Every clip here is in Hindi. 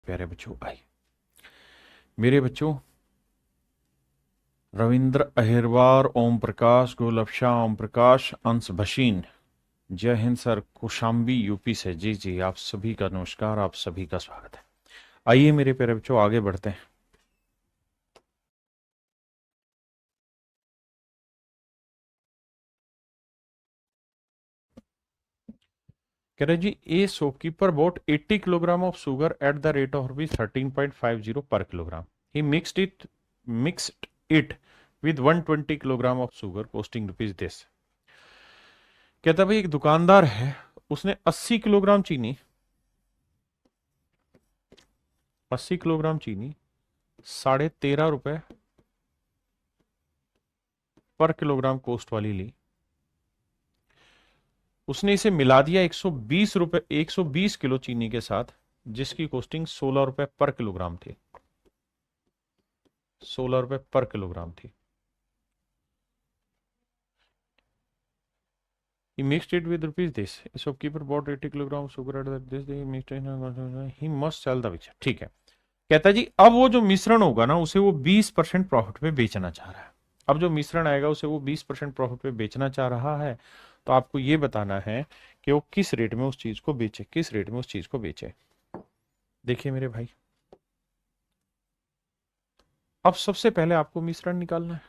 प्यारे बच्चों, आइए मेरे बच्चों। रविंद्र अहिरवार, ओम प्रकाश, गोलफशाह, ओम प्रकाश, अंश भशीन, जय हिंद सर, कुशाम्बी यूपी से। जी जी, आप सभी का नमस्कार, आप सभी का स्वागत है। आइए मेरे प्यारे बच्चों, आगे बढ़ते हैं। कह रहे जी, a shopkeeper bought 80 kilogram of sugar at the rate of rupees 13.50 per kilogram. He mixed it with 120 kilogram of sugar costing rupees this. कहता भाई, एक दुकानदार है, उसने 80 किलोग्राम चीनी 13.5 रुपए पर किलोग्राम कॉस्ट वाली ली। उसने इसे मिला दिया 120 किलो चीनी के साथ, जिसकी कॉस्टिंग 16 रुपए पर किलोग्राम थी। 16 रुपए पर किलोग्राम थी। He mixed it with rupees this. Shopkeeper bought 80 kilogram sugar at this. He mixed it. He must sell the picture. ठीक है। कहता जी, अब वो जो मिश्रण होगा ना, उसे वो 20% प्रॉफिट पे बेचना चाह रहा है। अब जो मिश्रण आएगा उसे वो 20% प्रॉफिट पे बेचना चाह रहा है। तो आपको ये बताना है कि वो किस रेट में उस चीज को बेचे, किस रेट में उस चीज को बेचे। देखिए मेरे भाई, अब सबसे पहले आपको मिश्रण निकालना है।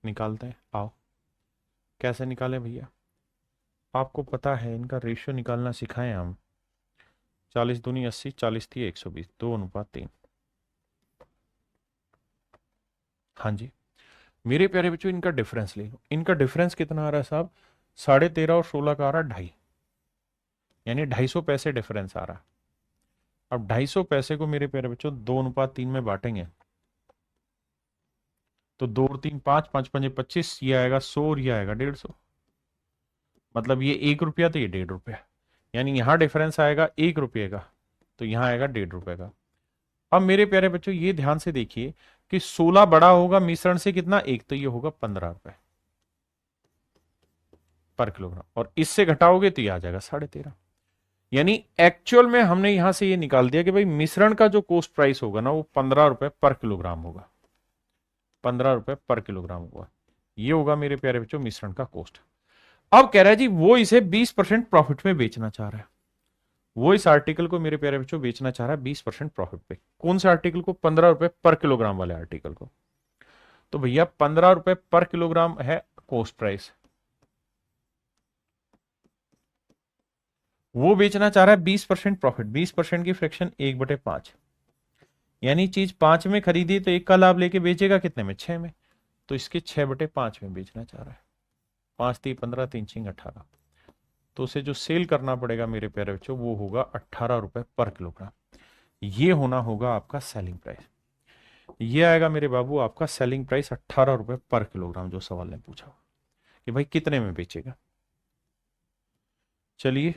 निकालते हैं, आओ। कैसे निकालें भैया? आपको पता है, इनका रेशियो निकालना सिखाएं हम। 40 दूनी 80, 40 थी 120, 2:3। हाँ जी मेरे प्यारे बच्चों, इनका डिफरेंस ले लो। इनका डिफरेंस कितना आ रहा है साहब? 13.5 और 16 का आ रहा है 2.5, यानी 250 पैसे डिफरेंस आ रहा है। अब 250 को मेरे प्यारे बच्चों 2:3 में बांटेंगे तो 2 और 3 5, 5 पंजे 25, ये आएगा 100 और ये आएगा 150। मतलब ये 1 रुपया तो ये 1.5 रुपया, यानी यहां डिफरेंस आएगा 1 रुपये का, तो यहां आएगा 1.5 रुपये का। अब मेरे प्यारे बच्चों, ये ध्यान से देखिए कि 16 बड़ा होगा मिश्रण से कितना, एक, तो ये होगा 15 रुपए पर किलोग्राम, और इससे घटाओगे तो ये आ जाएगा 13.5। यानी एक्चुअल में हमने यहां से ये निकाल दिया कि भाई मिश्रण का जो कॉस्ट प्राइस होगा ना, वो 15 रुपए पर किलोग्राम होगा। 15 रुपए पर किलोग्राम होगा। ये होगा मेरे प्यारे बच्चों मिश्रण का कॉस्ट। अब कह रहा है जी, वो इसे 20% प्रॉफिट में बेचना चाह रहा है। वो इस आर्टिकल को मेरे प्यारे बच्चों बेचना चाह रहा है 20% प्रॉफिट पे। कौन से आर्टिकल को? 15 रुपए पर किलोग्राम वाले आर्टिकल को। तो भैया 15 रुपए पर किलोग्राम है कॉस्ट प्राइस। वो बेचना चाह रहा है 20% प्रॉफिट। 20% की फ्रैक्शन 1/5, यानी चीज 5 में खरीदी तो 1 का लाभ लेके बेचेगा कितने में? 6 में। तो इसके 6/5 में बेचना चाह रहा है। 5 3 15, 3 6 18। तो उसे जो सेल करना पड़ेगा मेरे प्यारे बच्चों, वो होगा 18 रुपए पर किलोग्राम। ये होना होगा आपका सेलिंग प्राइस। ये आएगा मेरे बाबू आपका सेलिंग प्राइस 18 रुपए पर किलोग्राम, जो सवाल ने पूछा कि भाई कितने में बेचेगा। चलिए,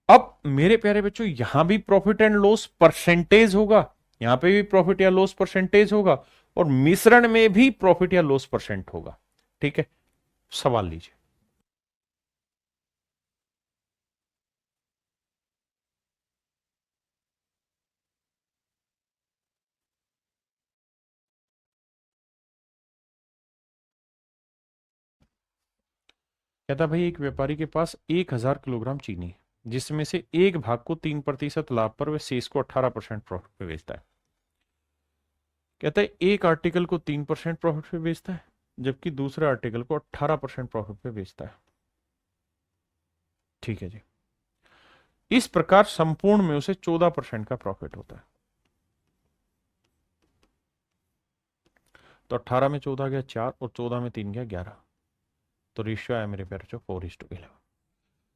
अब मेरे प्यारे बच्चों, यहां भी प्रॉफिट एंड लॉस परसेंटेज होगा, यहां पे भी प्रॉफिट या लॉस परसेंटेज होगा, और मिश्रण में भी प्रॉफिट या लॉस परसेंट होगा। ठीक है, सवाल लीजिए। कहता भाई, एक व्यापारी के पास 1000 किलोग्राम चीनी है, जिसमें से एक भाग को 3% लाभ पर वह शेष को 18% प्रॉफिट पे बेचता है। कहता है एक आर्टिकल को 3% प्रॉफिट पे बेचता है, जबकि दूसरे आर्टिकल को 18% प्रॉफिट पे बेचता है। ठीक है जी। इस प्रकार संपूर्ण में उसे 14% का प्रॉफिट होता है। तो 18 में 14 गया 4, और 14 में 3 गया 11। तो रेशियो आया मेरे प्यारे, 4:11।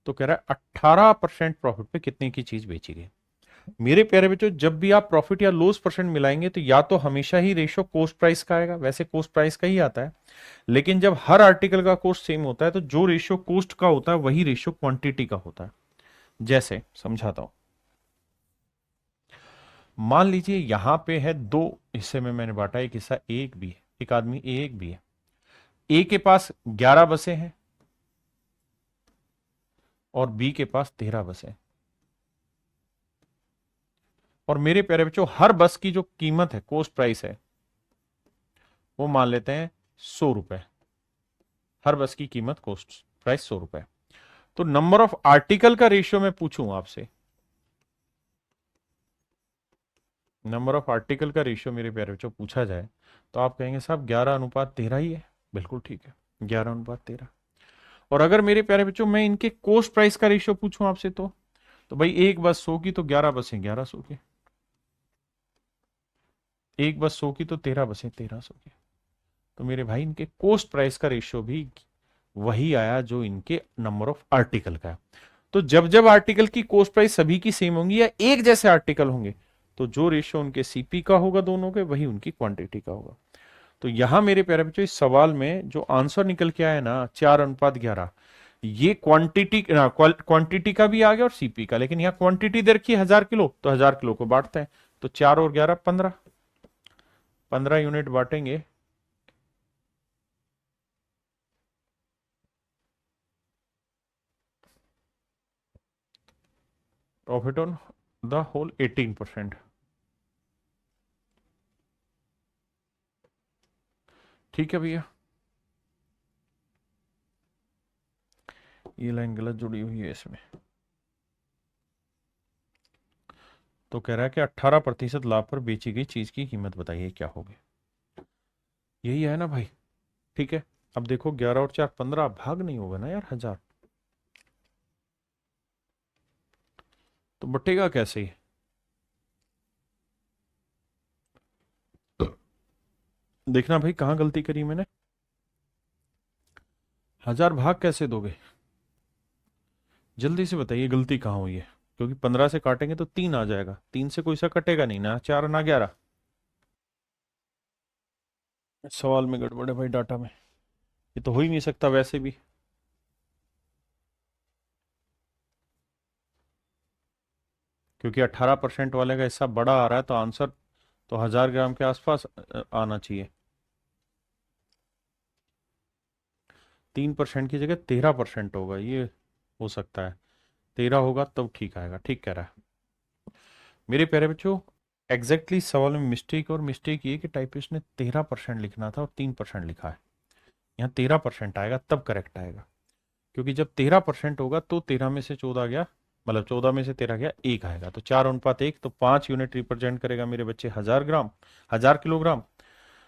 तो कह रहा है 18% प्रॉफिट पे कितने की चीज बेची गई। मेरे प्यारे बच्चों, जब भी आप प्रॉफिट या लॉस परसेंट मिलाएंगे तो या तो हमेशा ही रेशियो कॉस्ट प्राइस का आएगा, वैसे कॉस्ट प्राइस का ही आता है। लेकिन जब हर आर्टिकल का कॉस्ट सेम होता है, तो जो रेशियो कॉस्ट का होता है वही रेशियो क्वांटिटी का होता है। जैसे समझाता हूं, मान लीजिए यहां पे है, दो हिस्से में मैंने बांटा, एक हिस्सा एक भी है, एक आदमी एक भी है। ए के पास 11 बसें हैं और बी के पास 13 बसें। और मेरे प्यारे बच्चों हर बस की जो कीमत है, कॉस्ट प्राइस है, वो मान लेते हैं 100 रुपए। हर बस की कीमत, कॉस्ट प्राइस 100 रुपए। तो नंबर ऑफ आर्टिकल का रेशियो मैं पूछूं आपसे, नंबर ऑफ आर्टिकल का रेशियो मेरे प्यारे बच्चों पूछा जाए, तो आप कहेंगे साहब 11:13 ही है। बिल्कुल ठीक है, 11:13। और अगर मेरे प्यारे बच्चों मैं इनके कॉस्ट प्राइस का रेशियो पूछूं आपसे, तो भाई एक बस 100 की तो 11 बसें 1100 की, एक बस 100 की तो 13 बसें 1300 की। तो मेरे भाई इनके कॉस्ट प्राइस का रेशियो भी वही आया जो इनके नंबर ऑफ आर्टिकल का है। तो जब जब आर्टिकल की कॉस्ट प्राइस सभी की सेम होंगी या एक जैसे आर्टिकल होंगे, तो जो रेशियो उनके सीपी का होगा दोनों के, वही उनकी क्वांटिटी का होगा। तो यहां मेरे प्यारे बच्चों इस सवाल में जो आंसर निकल के आया ना 4:11, ये क्वांटिटी का भी आ गया और सीपी का, लेकिन यहाँ क्वांटिटी दे रखी है 1000 किलो, तो 1000 किलो को बांटते हैं, तो 4 और 11 15, 15 यूनिट बांटेंगे। Profit on the whole 18%। ठीक है भैया, ये लाइन गलत जुड़ी हुई है इसमें। तो कह रहा है कि 18% लाभ पर बेची गई चीज की कीमत बताइए क्या होगी। यही है ना भाई। ठीक है, अब देखो 11 और 4 15, भाग नहीं होगा ना यार 1000, तो बटेगा कैसे ही। देखना भाई कहां गलती करी मैंने, 1000 भाग कैसे दोगे, जल्दी से बताइए गलती कहां हुई है। क्योंकि 15 से काटेंगे तो 3 आ जाएगा, 3 से कोई सा कटेगा नहीं, ना 4 ना 11। सवाल में गड़बड़ है भाई, डाटा में, ये तो हो ही नहीं सकता वैसे भी। क्योंकि 18% वाले का हिस्सा बड़ा आ रहा है, तो आंसर तो 1000 ग्राम के आसपास आना चाहिए। 3% की जगह 13% होगा, ये हो सकता है। 13 होगा तब ठीक आएगा, ठीक कह रहा है मेरे प्यारे बच्चों। एग्जैक्टली सवाल में मिस्टेक, और मिस्टेक ये कि टाइपिस्ट ने 13% लिखना था और 3% लिखा है। यहाँ 13% आएगा तब करेक्ट आएगा, क्योंकि जब 13% होगा तो 13 में से 14 गया, मतलब 14 में से 13 गया, एक आएगा, तो 4:1, तो 5 यूनिट रिप्रेजेंट करेगा मेरे बच्चे 1000 ग्राम, 1000 किलोग्राम।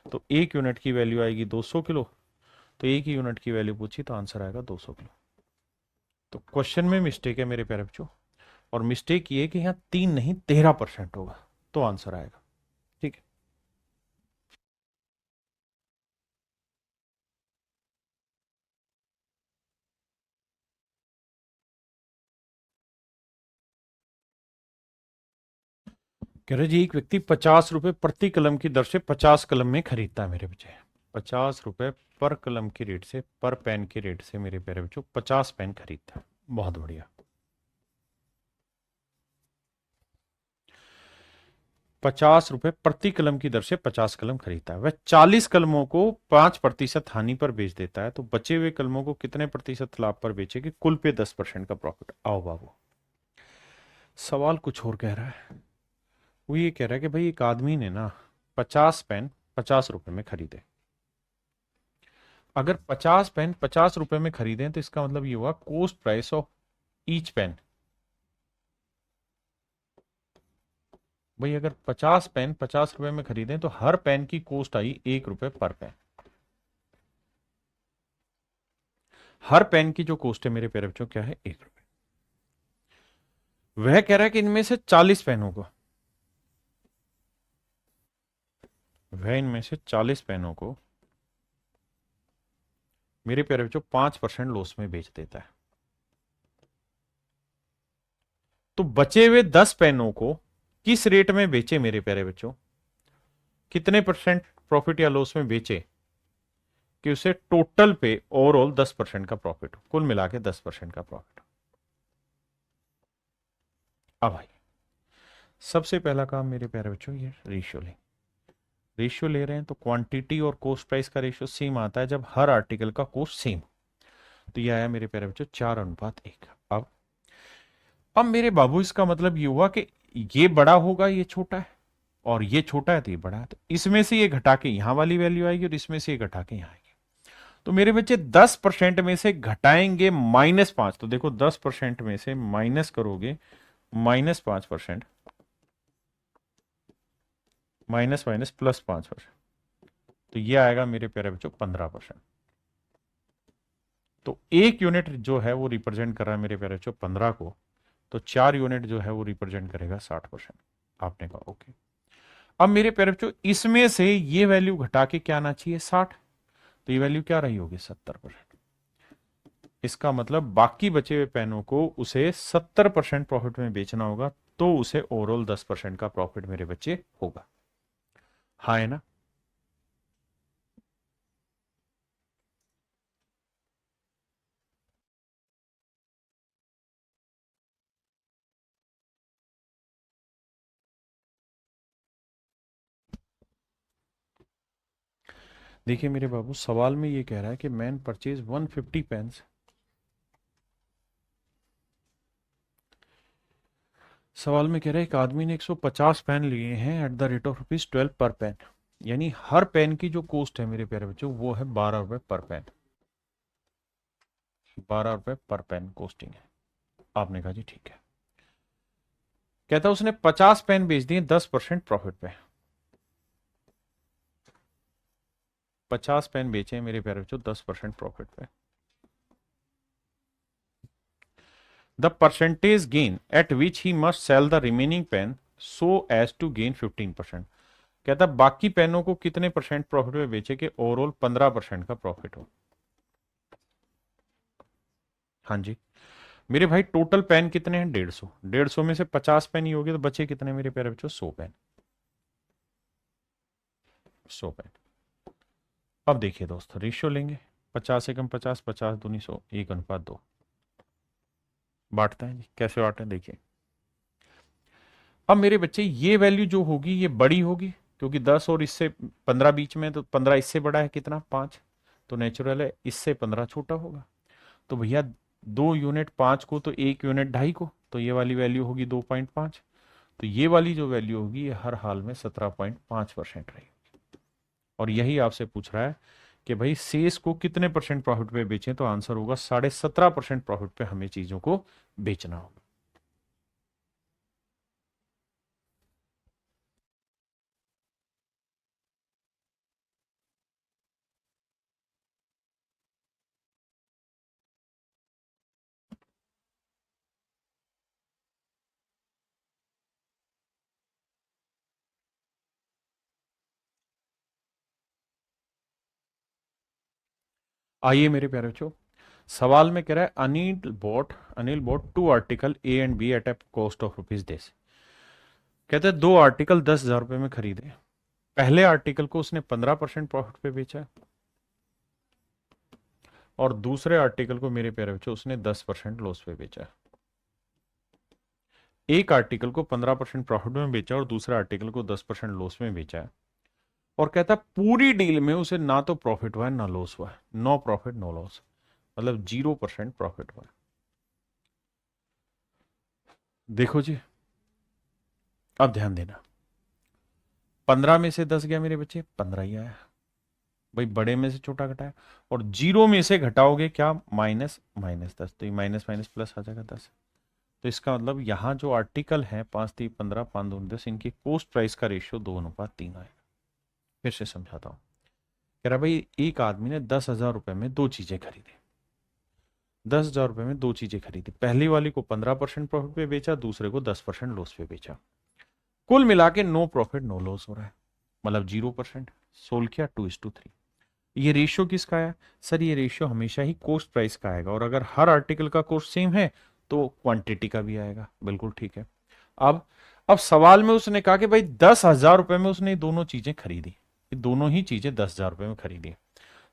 तो एक यूनिट की वैल्यू आएगी 200 किलो, तो एक ही यूनिट की वैल्यू पूछी तो आंसर आएगा 200 किलो। तो क्वेश्चन में मिस्टेक है मेरे प्यारे बच्चों, और मिस्टेक ये कि यहाँ 3 नहीं 13% होगा, तो आंसर आएगा। ठीक है, कह रहे जी एक व्यक्ति 50 रुपए प्रति कलम की दर से 50 कलम में खरीदता है मेरे बच्चे। 50 रुपए पर कलम की रेट से, पर पेन की रेट से मेरे प्यारे बच्चों 50 पेन खरीदता है। बहुत बढ़िया। 50 रुपए प्रति कलम की दर से 50 कलम खरीदता है, वह 40 कलमों को 5% हानि पर बेच देता है, तो बचे हुए कलमों को कितने प्रतिशत लाभ पर बेचेगी, कुल पे 10% का प्रॉफिट। आओ बाबू, सवाल कुछ और कह रहा है। वो ये कह रहा है कि भाई एक आदमी ने ना 50 पेन 50 रुपए में खरीदे। अगर 50 पेन 50 रुपए में खरीदे तो इसका मतलब ये हुआ cost price of each pen. भाई अगर 50 पेन 50 रुपए में खरीदें तो हर पेन की कॉस्ट आई 1 रुपए पर पेन। हर पेन की जो कॉस्ट है मेरे प्यारे बच्चों क्या है, 1 रुपए। वह कह रहा है कि इनमें से 40 पेनों को, वह इनमें से 40 पेनों को मेरे प्यारे बच्चों 5% लॉस में बेच देता है। तो बचे हुए 10 पेनों को किस रेट में बेचे मेरे प्यारे बच्चों, कितने परसेंट प्रॉफिट या लॉस में बेचे कि उसे टोटल पे ओवरऑल 10% का प्रॉफिट हो, कुल मिला के 10% का प्रॉफिट। अब भाई सबसे पहला काम मेरे प्यारे बच्चों, ये रेशियो लें। रेशियो ले रहे हैं तो क्वांटिटी और कॉस्ट प्राइस का रेशियो सेम आता है जब हर आर्टिकल का कॉस्ट सेम। तो ये आया मेरे प्यारे बच्चों 4:1। अब मेरे बाबू इसका मतलब ये हुआ कि ये बड़ा होगा, ये छोटा है, और ये छोटा है तो ये बड़ा है, तो इसमें से ये घटा के यहां वाली वैल्यू आएगी और इसमें से ये घटा के यहां आएगी। तो मेरे बच्चे 10% में से घटाएंगे -5, तो देखो 10% में से माइनस करोगे -5%, माइनस माइनस +5%, तो ये आएगा मेरे प्यारे बच्चों 15%। तो 1 यूनिट जो है वो रिप्रेजेंट कर रहा है मेरे प्यारे बच्चों 15 को, तो 4 यूनिट जो है वो रिप्रेजेंट करेगा 60%। आपने कहा ओके। अब मेरे प्यारे बच्चों इसमें से ये वैल्यू घटा के क्या आना चाहिए 60, तो ये वैल्यू क्या रही होगी 70%। इसका मतलब बाकी बचे हुए पेनों को उसे 70% प्रॉफिट में बेचना होगा, तो उसे ओवरऑल 10% का प्रॉफिट मेरे बच्चे होगा। हाँ है ना। देखिए मेरे बाबू, सवाल में ये कह रहा है कि मैन परचेज 150 पेन्स। सवाल में कह रहा है एक आदमी ने 150 पेन लिए हैं एट द रेट ऑफ ₹12 पर पेन, यानी हर पेन की जो कॉस्ट है मेरे प्यारे बच्चों वो है ₹12 पर पेन। ₹12 पर पेन कॉस्टिंग है। आपने कहा जी ठीक है। कहता उसने 50 पेन बेच दिए 10% प्रॉफिट पे। 50 पेन बेचे मेरे प्यारे बच्चों 10% प्रॉफिट पे। The percentage gain at which he must sell the remaining pen so as to gain 15%। कहता बाकी पेनों को कितने परसेंट प्रॉफिट में बेचे कि ओवरऑल 15% का प्रॉफिट हो। हाँ जी मेरे भाई, टोटल पेन कितने हैं 150, 150 में से 50 पेन ही हो गए तो बचे कितने मेरे प्यारे बच्चों 100 पेन। 100 पेन। अब देखिए दोस्तों रेशियो लेंगे, 50 एकम 50, 50 दूनी 100, 1:2 बांटते हैं जी। कैसे बांटते हैं देखिए। अब मेरे बच्चे ये वैल्यू जो होगी ये बड़ी होगी, क्योंकि 10 और इससे 15 बीच में, तो 15 इससे बड़ा है कितना 5, तो नेचुरल है इससे 15 छोटा होगा। तो भैया 2 यूनिट 5 को तो 1 यूनिट 2.5 को, तो ये वाली वैल्यू होगी 2.5, तो ये वाली जो वैल्यू होगी ये हर हाल में 17.5% रहेगी। और यही आपसे पूछ रहा है कि भाई शेष को कितने परसेंट प्रॉफिट पे बेचें, तो आंसर होगा 17.5% प्रॉफिट पे हमें चीजों को बेचना होगा। आइए मेरे प्यारे बच्चों, सवाल में कह रहा है Anil bought 2 article A and B at a cost of ₹10। कहते हैं 2 आर्टिकल 10,000 रुपए में खरीदे। पहले आर्टिकल को उसने 15% प्रॉफिट पे बेचा, और दूसरे आर्टिकल को मेरे प्यारे बच्चों उसने 10% लॉस पे बेचा। एक आर्टिकल को 15% प्रॉफिट में बेचा और दूसरे आर्टिकल को 10% लॉस में बेचा है। और कहता है पूरी डील में उसे ना तो प्रॉफिट हुआ है ना लॉस हुआ है, नो प्रॉफिट नो लॉस, मतलब 0% प्रॉफिट हुआ है। देखो जी, अब ध्यान देना, 15 में से 10 गया मेरे बच्चे, 15 ही आया। भाई बड़े में से छोटा घटाया, और 0 में से घटाओगे क्या -10, तो ये माइनस माइनस प्लस आ जाएगा 10। तो इसका मतलब यहां जो आर्टिकल है 5×3=15, 5×2=10, इनकी कॉस्ट प्राइस का रेशियो 2:3 आएगा। फिर से समझाता हूं। कह रहा भाई एक आदमी ने 10,000 रुपए में दो चीजें खरीदी। 10,000 रुपए में दो चीजें खरीदी, पहली वाली को 15% प्रॉफिट पे बेचा, दूसरे को 10% लॉस पे बेचा। कुल मिला के नो प्रॉफिट नो लॉस हो रहा है, मतलब 0%। सोल्व किया 2:3। ये रेशियो किसका आया सर? ये रेशियो हमेशा ही कॉस्ट प्राइस का आएगा, और अगर हर आर्टिकल का कॉस्ट सेम है तो क्वांटिटी का भी आएगा। बिल्कुल ठीक है। अब अब सवाल में उसने कहा कि भाई 10,000 रुपए में उसने दोनों चीजें खरीदी, ये दोनों ही चीजें 10,000 रुपए में खरीदी,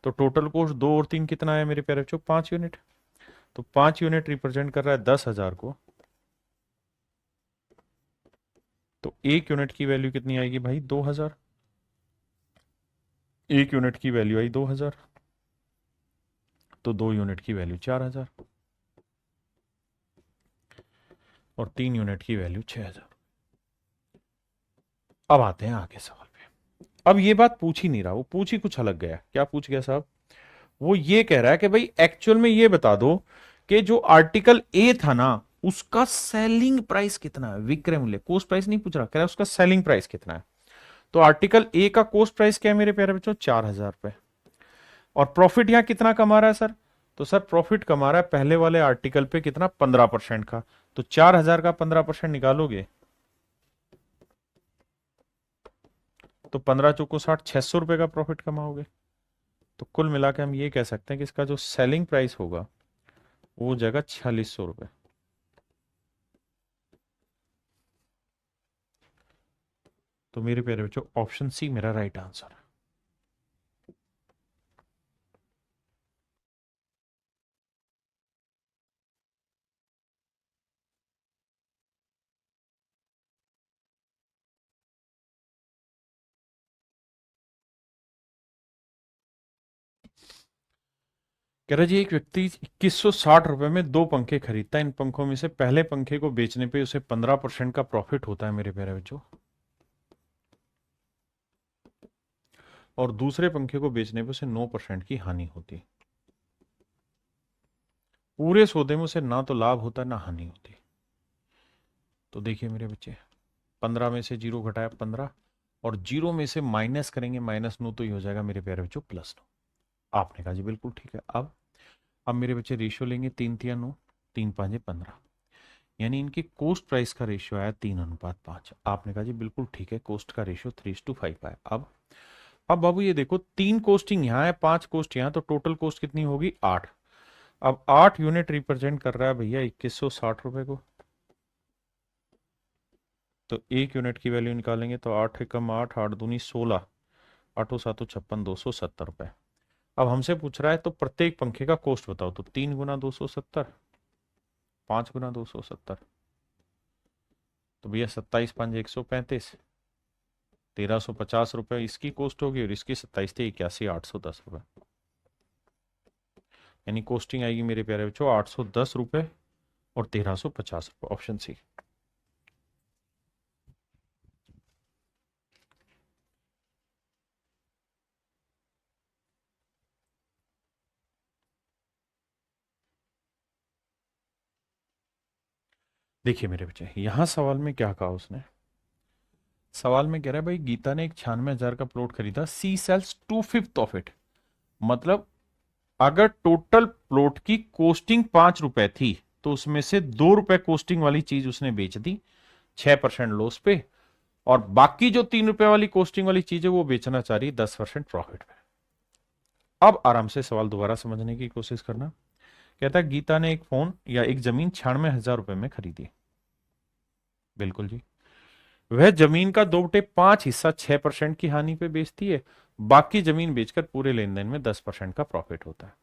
तो टोटल कॉस्ट 2 और 3 कितना है मेरे प्यारे बच्चों 5 यूनिट। तो 5 यूनिट रिप्रेजेंट कर रहा है 10,000 को, तो 1 यूनिट की वैल्यू कितनी आएगी भाई 2,000। 1 यूनिट की वैल्यू आई 2,000, तो 2 यूनिट की वैल्यू 4,000, और 3 यूनिट की वैल्यू 6,000। अब आते हैं आगे सवाल पे। अब ये बात पूछ ही नहीं रहा, वो पूछ ही कुछ अलग गया। क्या पूछ गया साहब? वो ये कह रहा है कि भाई एक्चुअल में ये बता दो कि जो आर्टिकल ए था ना, उसका सेलिंग प्राइस कितना है, विक्रय मूल्य। कोस्ट प्राइस नहीं पूछ रहा, कह रहा है उसका सेलिंग प्राइस कितना है। तो आर्टिकल ए का कोस्ट प्राइस क्या है मेरे प्यारे बच्चों? 4,000 रुपए। और प्रॉफिट यहां कितना कमा रहा है सर? तो सर प्रॉफिट कमा रहा है पहले वाले आर्टिकल पे कितना? 15% का। तो 4,000 का 15% निकालोगे तो 15 चौको 60, 600 रुपए का प्रॉफिट कमाओगे। तो कुल मिला के हम ये कह सकते हैं कि इसका जो सेलिंग प्राइस होगा वो हो जाएगा 4,600 रुपए। तो मेरे प्यारे बच्चों ऑप्शन सी मेरा राइट आंसर है। कह रहा जी, एक व्यक्ति 2160 रुपए में दो पंखे खरीदता है। इन पंखों में से पहले पंखे को बेचने पे उसे 15% का प्रॉफिट होता है मेरे प्यारे बच्चों, और दूसरे पंखे को बेचने पे उसे 9% की हानि होती है। पूरे सौदे में उसे ना तो लाभ होता ना हानि होती। तो देखिए मेरे बच्चे, 15 में से जीरो घटाया 15, और जीरो में से माइनस करेंगे -9, तो ये हो जाएगा मेरे प्यारे बच्चों +9। आपने कहा जी बिल्कुल ठीक है। अब मेरे बच्चे रेशियो लेंगे, 3 3 9, 3 5 15, यानी इनकी कोस्ट प्राइस का रेशियो आया 3:5। आपने कहा जी बिल्कुल ठीक है, कोस्ट का रेशियो 3:5 आया। अब बाबू ये देखो, 3 कोस्टिंग यहाँ है, 5 कोस्ट यहाँ, तो टोटल कोस्ट कितनी होगी? 8। अब 8 यूनिट रिप्रेजेंट कर रहा है भैया 2160 रुपए को। तो 1 यूनिट की वैल्यू निकालेंगे तो 8 एकम 8, 8 दूनी 16, 8 सातों 56, 270 रुपए। अब हमसे पूछ रहा है तो प्रत्येक पंखे का कोस्ट बताओ। तो 3 गुना 270, 5 गुना 270, तो भैया 27 5 135, 1,350 रुपए इसकी कोस्ट होगी, और इसकी 27 × 81 810 रुपए। यानी कोस्टिंग आएगी मेरे प्यारे बच्चों 810 रुपए और 1,350 रुपए। Option C. देखिए मेरे बच्चे, यहां सवाल में क्या कहा उसने? सवाल में कह रहा है भाई गीता ने एक 96,000 का प्लॉट खरीदा, सी सेल्स 2/5 ऑफ इट। मतलब अगर टोटल प्लॉट की कोस्टिंग 5 रुपए थी, तो उसमें से 2 रुपए कोस्टिंग वाली चीज उसने बेच दी 6% लॉस पे, और बाकी जो 3 रुपए वाली कोस्टिंग वाली चीज है वो बेचना चाह रही 10% प्रॉफिट पे। अब आराम से सवाल दोबारा समझने की कोशिश करना। कहता है गीता ने एक फोन या एक जमीन 96,000 रुपए में खरीदी। बिल्कुल जी। वह जमीन का 2/5 हिस्सा 6% की हानि पे बेचती है, बाकी जमीन बेचकर पूरे लेन देन में 10% का प्रॉफिट होता है।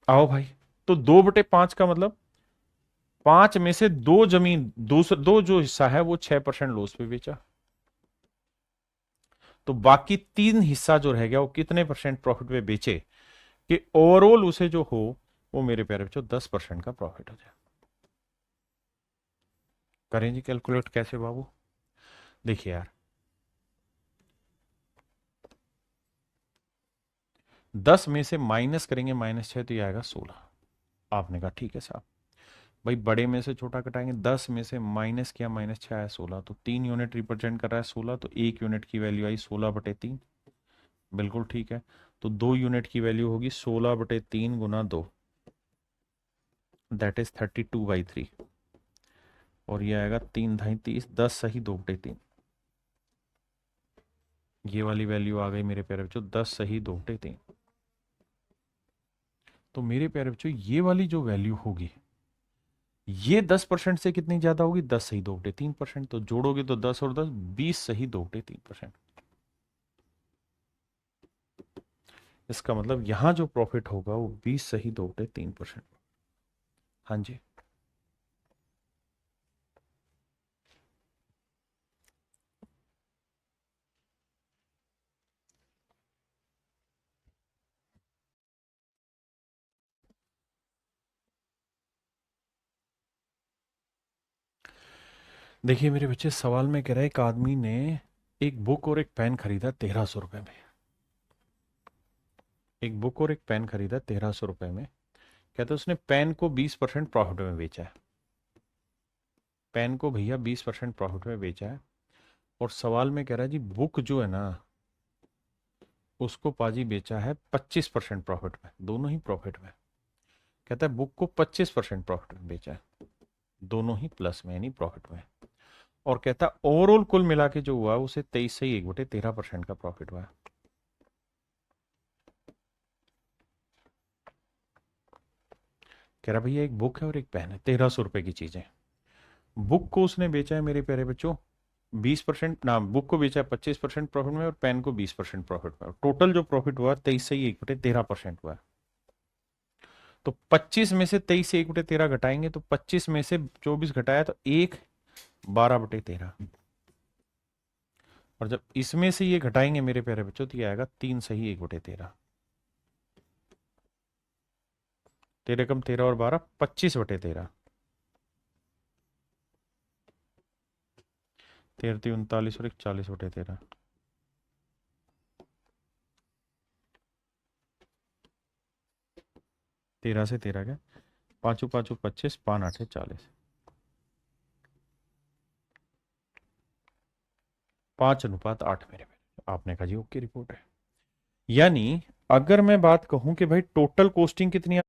आओ भाई, तो 2/5 का मतलब 5 में से दो जमीन, दो जो हिस्सा है वो 6% लॉस पे बेचा, तो बाकी 3 हिस्सा जो रह गया वो कितने परसेंट प्रॉफिट पे बेचे कि ओवरऑल उसे जो हो वो मेरे प्यारे बच्चों 10% का प्रॉफिट हो जाए। करें जी कैलकुलेट कैसे बाबू? देखिए यार, 10 में से माइनस करेंगे -6, तो ये आएगा 16। आपने कहा ठीक है साहब। भाई बड़े में से छोटा घटाएंगे, 10 में से माइनस किया -6 आया 16, तो 3 यूनिट रिप्रेजेंट कर रहा है 16, तो 1 यूनिट की वैल्यू आई 16/3। बिल्कुल ठीक है। तो 2 यूनिट की वैल्यू होगी 16/3 × 2, दैट इज 32/3। और ये आएगा 3 × 2 = 30, 10 सही 2/3। ये वाली वैल्यू आ गई मेरे प्यारे बच्चों 10 सही 2/3। तो मेरे प्यारे बच्चों ये वाली जो वैल्यू होगी ये 10% से कितनी ज्यादा होगी? 10 सही 2/3%। तो जोड़ोगे तो 10 और 10, 20 सही 2/3%। इसका मतलब यहां जो प्रॉफिट होगा वो 20 सही 2/3%। हाँ जी। देखिए मेरे बच्चे, सवाल में कह रहा है एक आदमी ने एक बुक और एक पेन खरीदा 1300 रुपये में। एक बुक और एक पेन खरीदा 1300 रुपये में। कहते उसने पेन को 20% प्रॉफिट में बेचा है। पेन को भैया 20% प्रॉफिट में बेचा है। और सवाल में कह रहा है जी बुक जो है ना, उसको पाजी बेचा है 25% प्रॉफिट में, दोनों ही प्रॉफिट में। कहता है बुक को 25% प्रॉफिट में बेचा है, दोनों ही प्लस में यानी प्रॉफिट में। और कहता है ओवरऑल कुल मिला के जो हुआ उसे 23 से ही 1/13% का प्रॉफिट हुआ है। कह रहा भैया एक बुक है और एक पेन है, 1300 रुपए की चीजें। बुक को उसने बेचा है मेरे प्यारे बच्चों 20% ना, बुक को बेचा है 25% प्रॉफिट में और पेन को 20% प्रॉफिट में। टोटल जो प्रॉफिट हुआ 23 से ही 1/13% हुआ है। तो 25 में से 23 से 1/13 घटाएंगे तो 25 में से 24 घटाया तो 12/13। और जब इसमें से ये घटाएंगे मेरे प्यारे बच्चों तो ये आएगा 3 सही 1/13। 13 कम 13 और 12 25/13। 13 39 और 40/13। 13 से 13 क्या, पाँचों पाँचों 25, 5 8 40। 5:8 मेरे में। आपने कहा जी ओके रिपोर्ट है। यानी अगर मैं बात कहूं कि भाई टोटल कॉस्टिंग कितनी आ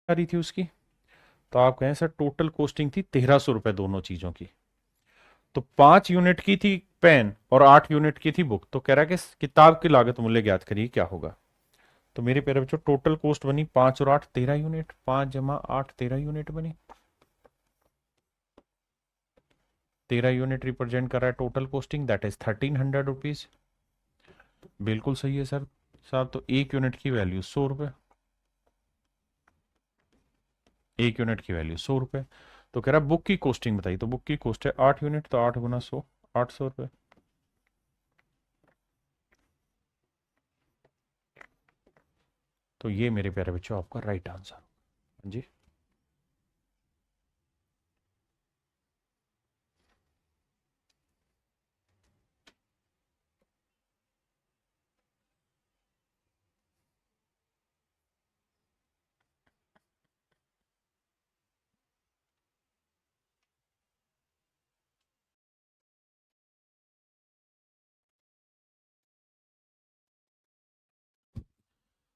रही थी उसकी, तो आप कहें सर टोटल कॉस्टिंग थी 1300 रुपए दोनों चीजों की। तो 5 यूनिट की थी पेन और 8 यूनिट की थी बुक। तो कह रहा है कि किताब की लागत मूल्य ज्ञात करिए क्या होगा। तो मेरे प्यारे बच्चों टोटल कॉस्ट बनी 5 और 8 13 यूनिट, 5 + 8 13 यूनिट बनी। 13 यूनिट रिप्रेजेंट कर रहा है total costing, that is 1300 rupees. बिल्कुल सही है सर साहब। तो 1 यूनिट की वैल्यू 100 रुपए। 1 यूनिट की वैल्यू 100 रुपए। तो कह रहा बुक की कॉस्टिंग बताइए। तो बुक की कॉस्ट है 8 यूनिट, तो 8 × 100 800 रुपए। तो ये मेरे प्यारे बच्चों आपका राइट आंसर जी।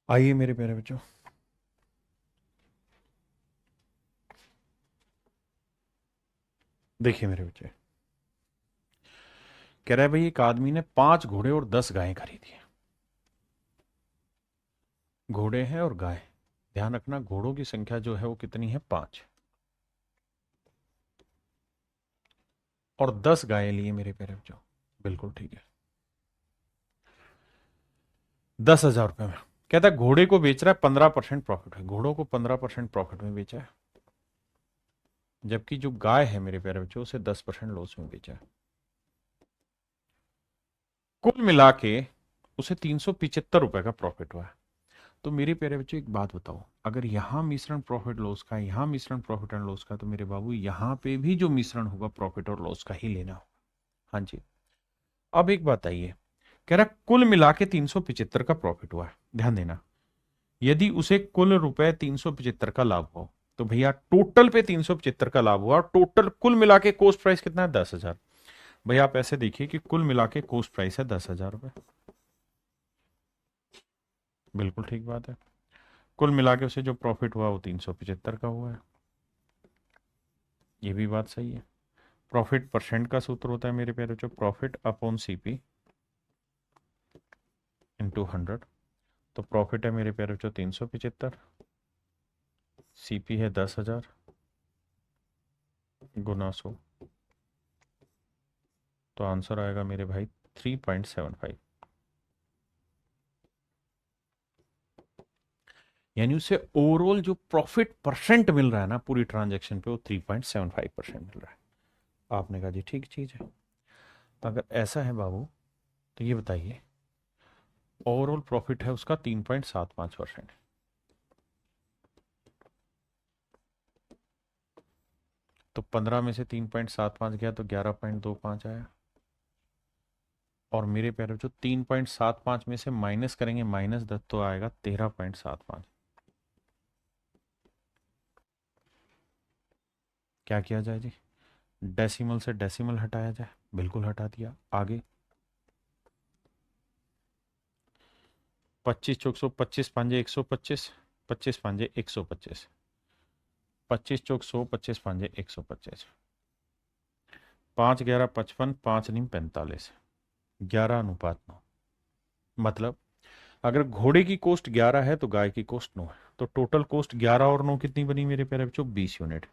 आइए मेरे प्यारे बच्चों, देखिए मेरे बच्चे, कह रहा है भाई एक आदमी ने 5 घोड़े और 10 गायें खरीदी है। घोड़े हैं और गाय, ध्यान रखना घोड़ों की संख्या जो है वो कितनी है 5, और 10 गायें लिए मेरे प्यारे बच्चों। बिल्कुल ठीक है। 10,000 रुपए में कहता है घोड़े को बेच रहा है 15% प्रॉफिट है। घोड़ों को 15% प्रॉफिट में बेचा है, जबकि जो गाय है मेरे प्यारे बच्चों उसे 10% लॉस में बेचा है। कुल मिला के उसे 375 रुपए का प्रॉफिट हुआ है। तो मेरे प्यारे बच्चों एक बात बताओ, अगर यहां मिश्रण प्रॉफिट लॉस का, यहां मिश्रण प्रॉफिट एंड लॉस का, तो मेरे बाबू यहां पे भी जो मिश्रण होगा प्रॉफिट और लॉस का ही लेना होगा। हाँ जी। अब एक बात आइए, कह रहा कुल मिला के 375 का प्रॉफिट हुआ है। ध्यान देना, यदि उसे कुल रुपए 375 का लाभ हो तो भैया टोटल पे 375 का लाभ हुआ, और टोटल कुल मिला के कॉस्ट प्राइस कितना है 10,000। भैया आप ऐसे देखिए कि कुल मिला के कॉस्ट प्राइस है 10,000 रुपए। बिल्कुल ठीक बात है। कुल मिला के उसे जो प्रॉफिट हुआ वो 375 का हुआ है। ये भी बात सही है। प्रॉफिट परसेंट का सूत्र होता है मेरे प्यारे बच्चों, प्रॉफिट अपॉन सीपी इंटू 100। तो प्रॉफिट है मेरे प्यारे बच्चों 375, सीपी है 10,000 गुना 100। तो आंसर आएगा मेरे भाई 3.75। यानी उसे ओवरऑल जो प्रॉफिट परसेंट मिल रहा है ना पूरी ट्रांजैक्शन पे, वो 3.75% मिल रहा है। आपने कहा जी ठीक चीज है। अगर ऐसा है बाबू, तो ये बताइए ओवरऑल प्रॉफिट है उसका 3.75%। तो 15 में से 3.75 गया तो 11.25 आया। और मेरे प्यारे जो 3.75 में से माइनस करेंगे -10 तो आएगा 13.75। क्या किया जाए जी? डेसिमल से डेसिमल हटाया जाए, बिल्कुल हटा दिया। आगे 25 चौक 100, 25 पांजे 125, 25 पांजे 125, 25 चौक 100, 25 पांजे 125, 5 11 55, 5 9 45, 11:9। मतलब अगर घोड़े की कॉस्ट 11 है तो गाय की कॉस्ट 9 है, तो टोटल कॉस्ट 11 और 9 कितनी बनी मेरे प्यारे बच्चों? 20 यूनिट।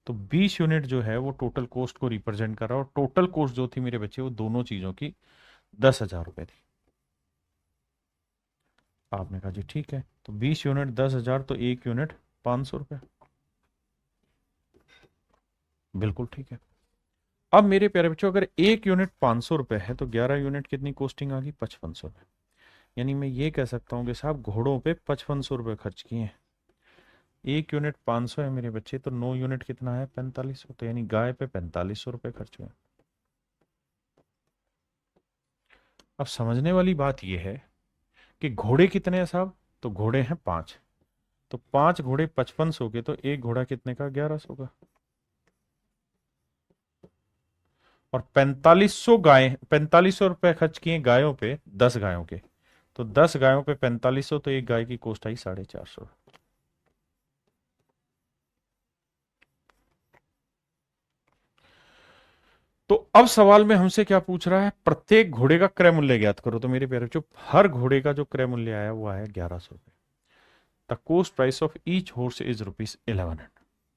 तो 20 यूनिट जो है वो टोटल कॉस्ट को रिप्रेजेंट कर रहा है, और टोटल कॉस्ट जो थी मेरे बच्चे वो दोनों चीजों की 10,000 रुपए थी। आपने कहा जी ठीक है, तो 20 यूनिट 10,000, तो एक यूनिट 500 रुपये। बिल्कुल ठीक है। अब मेरे प्यारे बच्चों अगर एक यूनिट 500 रुपये है तो 11 यूनिट कितनी कॉस्टिंग आ गई? 5500 रुपये। यानी मैं ये कह सकता हूँ कि साहब घोड़ों पे 5500 रुपये खर्च किए हैं। एक यूनिट 500 है मेरे बच्चे, तो 9 यूनिट कितना है? 4500। तो यानी गाय पे 4500 रुपये खर्च हुए। अब समझने वाली बात यह है कि घोड़े कितने हैं साहब? तो घोड़े हैं 5। तो 5 घोड़े 5500 के, तो एक घोड़ा कितने का? 1100 का। और 4500 रुपए खर्च किए गायों पे, 10 गायों के। तो 10 गायों पे 4500, तो एक गाय की कॉस्ट आई 450। तो अब सवाल में हमसे क्या पूछ रहा है? प्रत्येक घोड़े का क्रय मूल्य ज्ञात करो। तो मेरे प्यारे चुप, हर घोड़े का जो क्रय मूल्य आया वो आया 1100 रुपए। The cost price of each horse is ₹1100।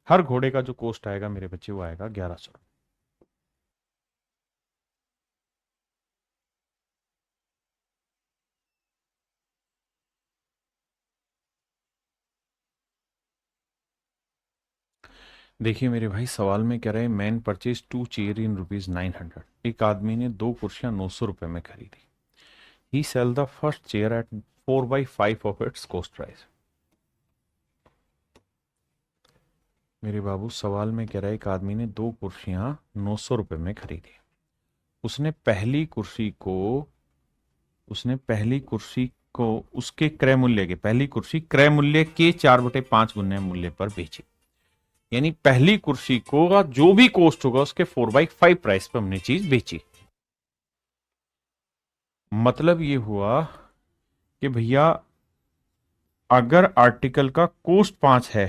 हर घोड़े का जो कोस्ट आएगा मेरे बच्चे वो आएगा 1100। देखिए मेरे भाई, सवाल में कह रहे हैं मैन परचेज 2 चेयर इन ₹900। एक आदमी ने 2 कुर्सियां 900 रुपए में खरीदी। He sell the first chair at 4/5 of its cost price. मेरे बाबू, सवाल में कह रहा है एक आदमी ने 2 कुर्सियां 900 रुपए में खरीदी। उसने पहली कुर्सी को उसने पहली कुर्सी को उसके क्रय मूल्य के, पहली कुर्सी क्रय मूल्य के 4/5 गुने मूल्य पर बेची। यानी पहली कुर्सी को जो भी कॉस्ट होगा उसके 4/5 प्राइस पर हमने चीज बेची। मतलब ये हुआ कि भैया अगर आर्टिकल का कॉस्ट 5 है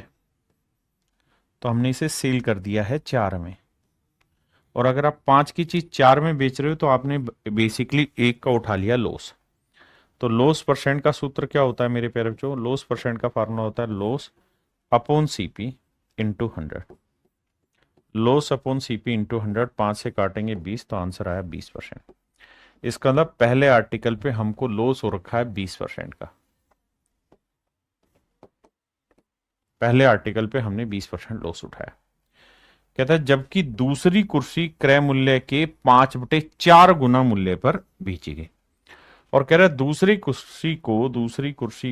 तो हमने इसे सेल कर दिया है 4 में। और अगर आप 5 की चीज 4 में बेच रहे हो तो आपने बेसिकली एक का उठा लिया लॉस। तो लॉस परसेंट का सूत्र क्या होता है मेरे प्यारे बच्चों? लॉस परसेंट का फार्मूला होता है loss upon CP into 100। Loss upon CP into 100, 5 से काटेंगे 20, तो आंसर आया 20%। इसका मतलब पहले आर्टिकल पे हमको लॉस हो रखा है 20% का। पहले आर्टिकल पे हमने 20% लॉस उठाया। कहता है जबकि दूसरी कुर्सी क्रय मूल्य के 5/4 गुना मूल्य पर बेची गई। और कह रहा है दूसरी कुर्सी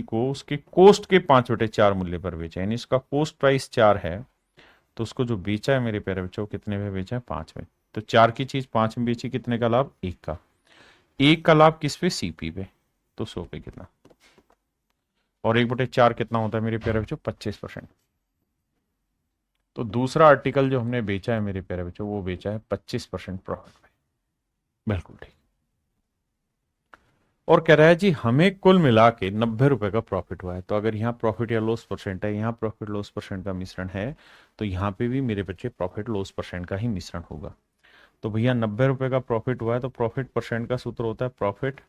को उसके कोस्ट के 5/4 मूल्य पर बेचा। यानी इसका कोस्ट प्राइस 4 है, तो उसको जो बेचा है मेरे प्यारे बच्चों, कितने में बेचा है? 5 में। तो 4 की चीज 5 में बेची, कितने का लाभ? 1 का। 1 का लाभ किस पे? सीपी पे। तो 100 पे कितना? और 1/4 कितना होता है मेरे प्यारे बच्चों? 25%। तो दूसरा आर्टिकल जो हमने बेचा है मेरे प्यारे बच्चों, वो बेचा है 25% प्रॉफिट पे। बिल्कुल ठीक। और कह रहा है जी हमें कुल मिला के 90 रुपए का प्रॉफिट हुआ है। तो अगर यहाँ प्रॉफिट या लॉस परसेंट है, यहाँ प्रॉफिट लॉस परसेंट का मिश्रण है, तो यहाँ पे भी मेरे बच्चे प्रॉफिट लॉस परसेंट का ही मिश्रण होगा। तो भैया 90 रुपए का प्रॉफिट हुआ है, तो प्रॉफिट परसेंट का सूत्र होता है प्रॉफिट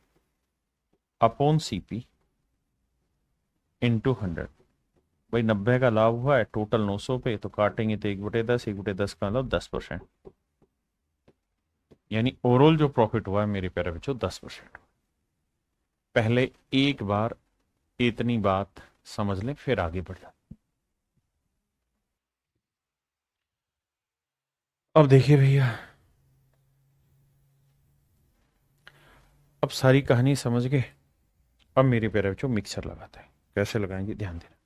अपॉन सीपी इंटू 100। भाई 90 का लाभ हुआ है टोटल 900 पे, तो काटेंगे तो 1/10, 1/10 का मतलब 10%। यानी ओवरऑल जो प्रॉफिट हुआ है मेरे प्यारे बच्चों 10%। पहले एक बार इतनी बात समझ लें, फिर आगे बढ़ जाए। अब देखिए भैया, अब सारी कहानी समझ गए। अब मेरे प्यारे बच्चों मिक्सर लगाते हैं। कैसे लगाएंगे ध्यान देना।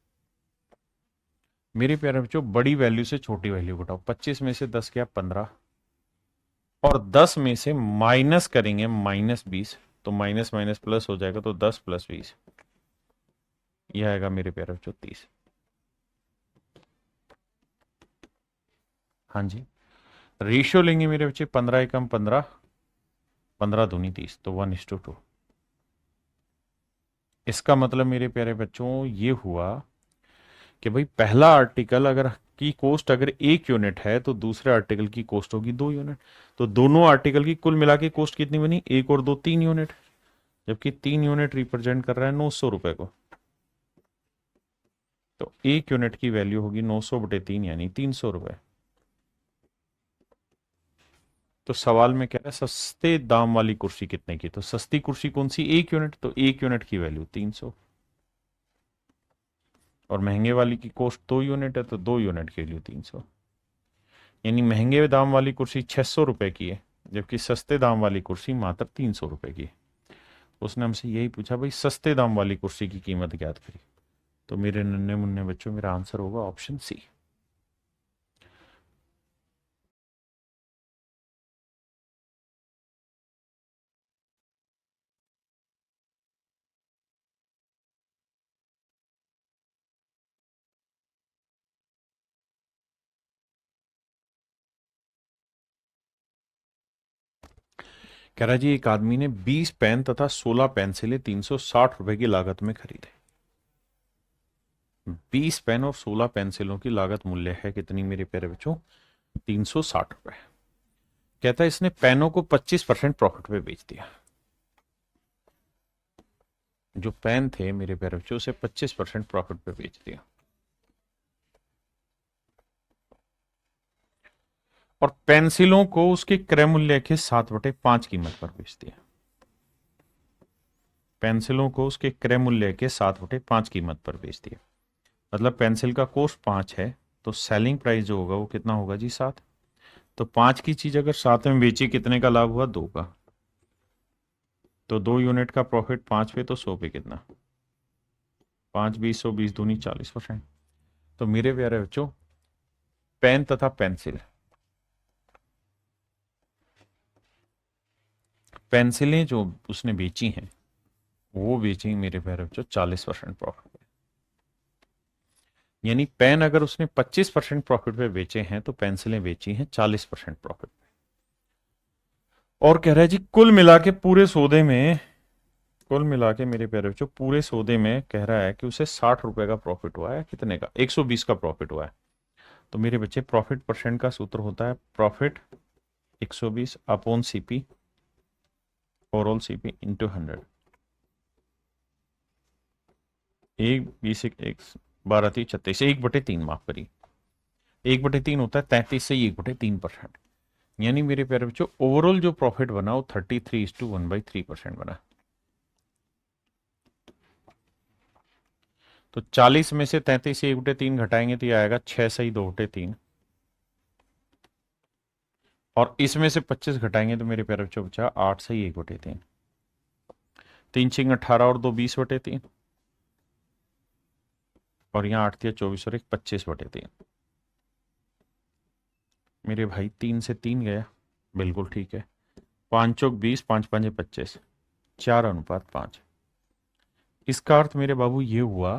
मेरे प्यारे बच्चों बड़ी वैल्यू से छोटी वैल्यू घटाओ। 25 में से 10 गया 15 और 10 में से माइनस करेंगे -20, तो माइनस माइनस प्लस हो जाएगा, तो 10 + 20 यह आएगा मेरे प्यारे बच्चों 30। हाँ जी, रेशियो लेंगे मेरे बच्चे 15 एकम 15, 15 दूनी 30, तो 1:2। इसका मतलब मेरे प्यारे बच्चों ये हुआ कि भाई पहला आर्टिकल अगर की कॉस्ट अगर 1 यूनिट है तो दूसरे आर्टिकल की कॉस्ट होगी 2 यूनिट। तो दोनों आर्टिकल की कुल मिला के कॉस्ट कितनी बनी? 1 और 2 3 यूनिट, जबकि 3 यूनिट रिप्रेजेंट कर रहा है 900 रुपए को। तो 1 यूनिट की वैल्यू होगी 900/3 यानी 300 रुपए। तो सवाल में कह रहा है सस्ते दाम वाली कुर्सी कितने की, तो सस्ती कुर्सी कौन सी? 1 यूनिट, तो 1 यूनिट की वैल्यू 300। और महंगे वाली की कॉस्ट 2 यूनिट है, तो 2 यूनिट की वैल्यू 300। यानी महंगे दाम वाली कुर्सी 600 रुपए की है, जबकि सस्ते दाम वाली कुर्सी मात्र 300 रुपए की है। उसने हमसे यही पूछा भाई सस्ते दाम वाली कुर्सी की कीमत ज्ञात करी। तो मेरे नन्हे मुन्ने बच्चों मेरा आंसर होगा ऑप्शन सी। कह रहा जी एक आदमी ने 20 पेन तथा 16 पेंसिलें 360 रुपए की लागत में खरीदे। 20 पेन और 16 पेंसिलों की लागत मूल्य है कितनी मेरे प्यारे बच्चों? 360 रुपए। कहता है इसने पेनों को 25% प्रॉफिट पे बेच दिया। जो पेन थे मेरे प्यारे बच्चों उसे 25% प्रॉफिट पे बेच दिया। और पेंसिलों को उसके क्रय मूल्य के 7/5 कीमत पर बेच दिया। पेंसिलों को उसके क्रय मूल्य के 7/5 कीमत पर बेच दिया। मतलब पेंसिल का कॉस्ट 5 है, तो सेलिंग प्राइस जो होगा वो कितना होगा जी? 7। तो 5 की चीज अगर 7 में बेची कितने का लाभ हुआ? 2 का। तो 2 यूनिट का प्रॉफिट 5 पे, तो 100 पे कितना? 5 20 100 20 दूनी 40%। तो मेरे प्यारे बच्चों पेन तथा पेंसिल, पेंसिलें जो उसने बेची हैं वो बेची मेरे प्यारे बच्चों 40% प्रॉफिट पे। यानी पेन अगर उसने 25% प्रॉफिट पे बेचे हैं तो पेंसिलें बेची हैं 40% प्रॉफिट पे। और कह रहा है जी कुल मिला के पूरे सौदे में, कुल मिला के मेरे प्यारे बच्चों पूरे सौदे में कह रहा है कि उसे 60 रुपए का प्रॉफिट हुआ है। कितने का? 120 का प्रॉफिट हुआ है। तो मेरे बच्चे प्रॉफिट परसेंट का सूत्र होता है profit 120 upon CP, overall CP into 100। 1 20 1 12 30 36 1/3 माफ करिए, 1/3 होता है 33 से 1/3%। यानी मेरे प्यारे बच्चों ओवरऑल जो प्रॉफिट बना वो 33:1/3% बना। तो 40 में से 33 से 1/3 घटाएंगे तो ये आएगा 6 सही 2/3। और इसमें से 25 घटाएंगे तो मेरे प्यारे बच्चों बचा 8 सही 1/3। 3 6 18 और 2 20/3। और यहाँ 8 × 24 और 1 25/3। मेरे भाई 3 से 3 गया, बिल्कुल ठीक है। 5 चौक 20 5 5 25, 4:5। इसका अर्थ मेरे बाबू ये हुआ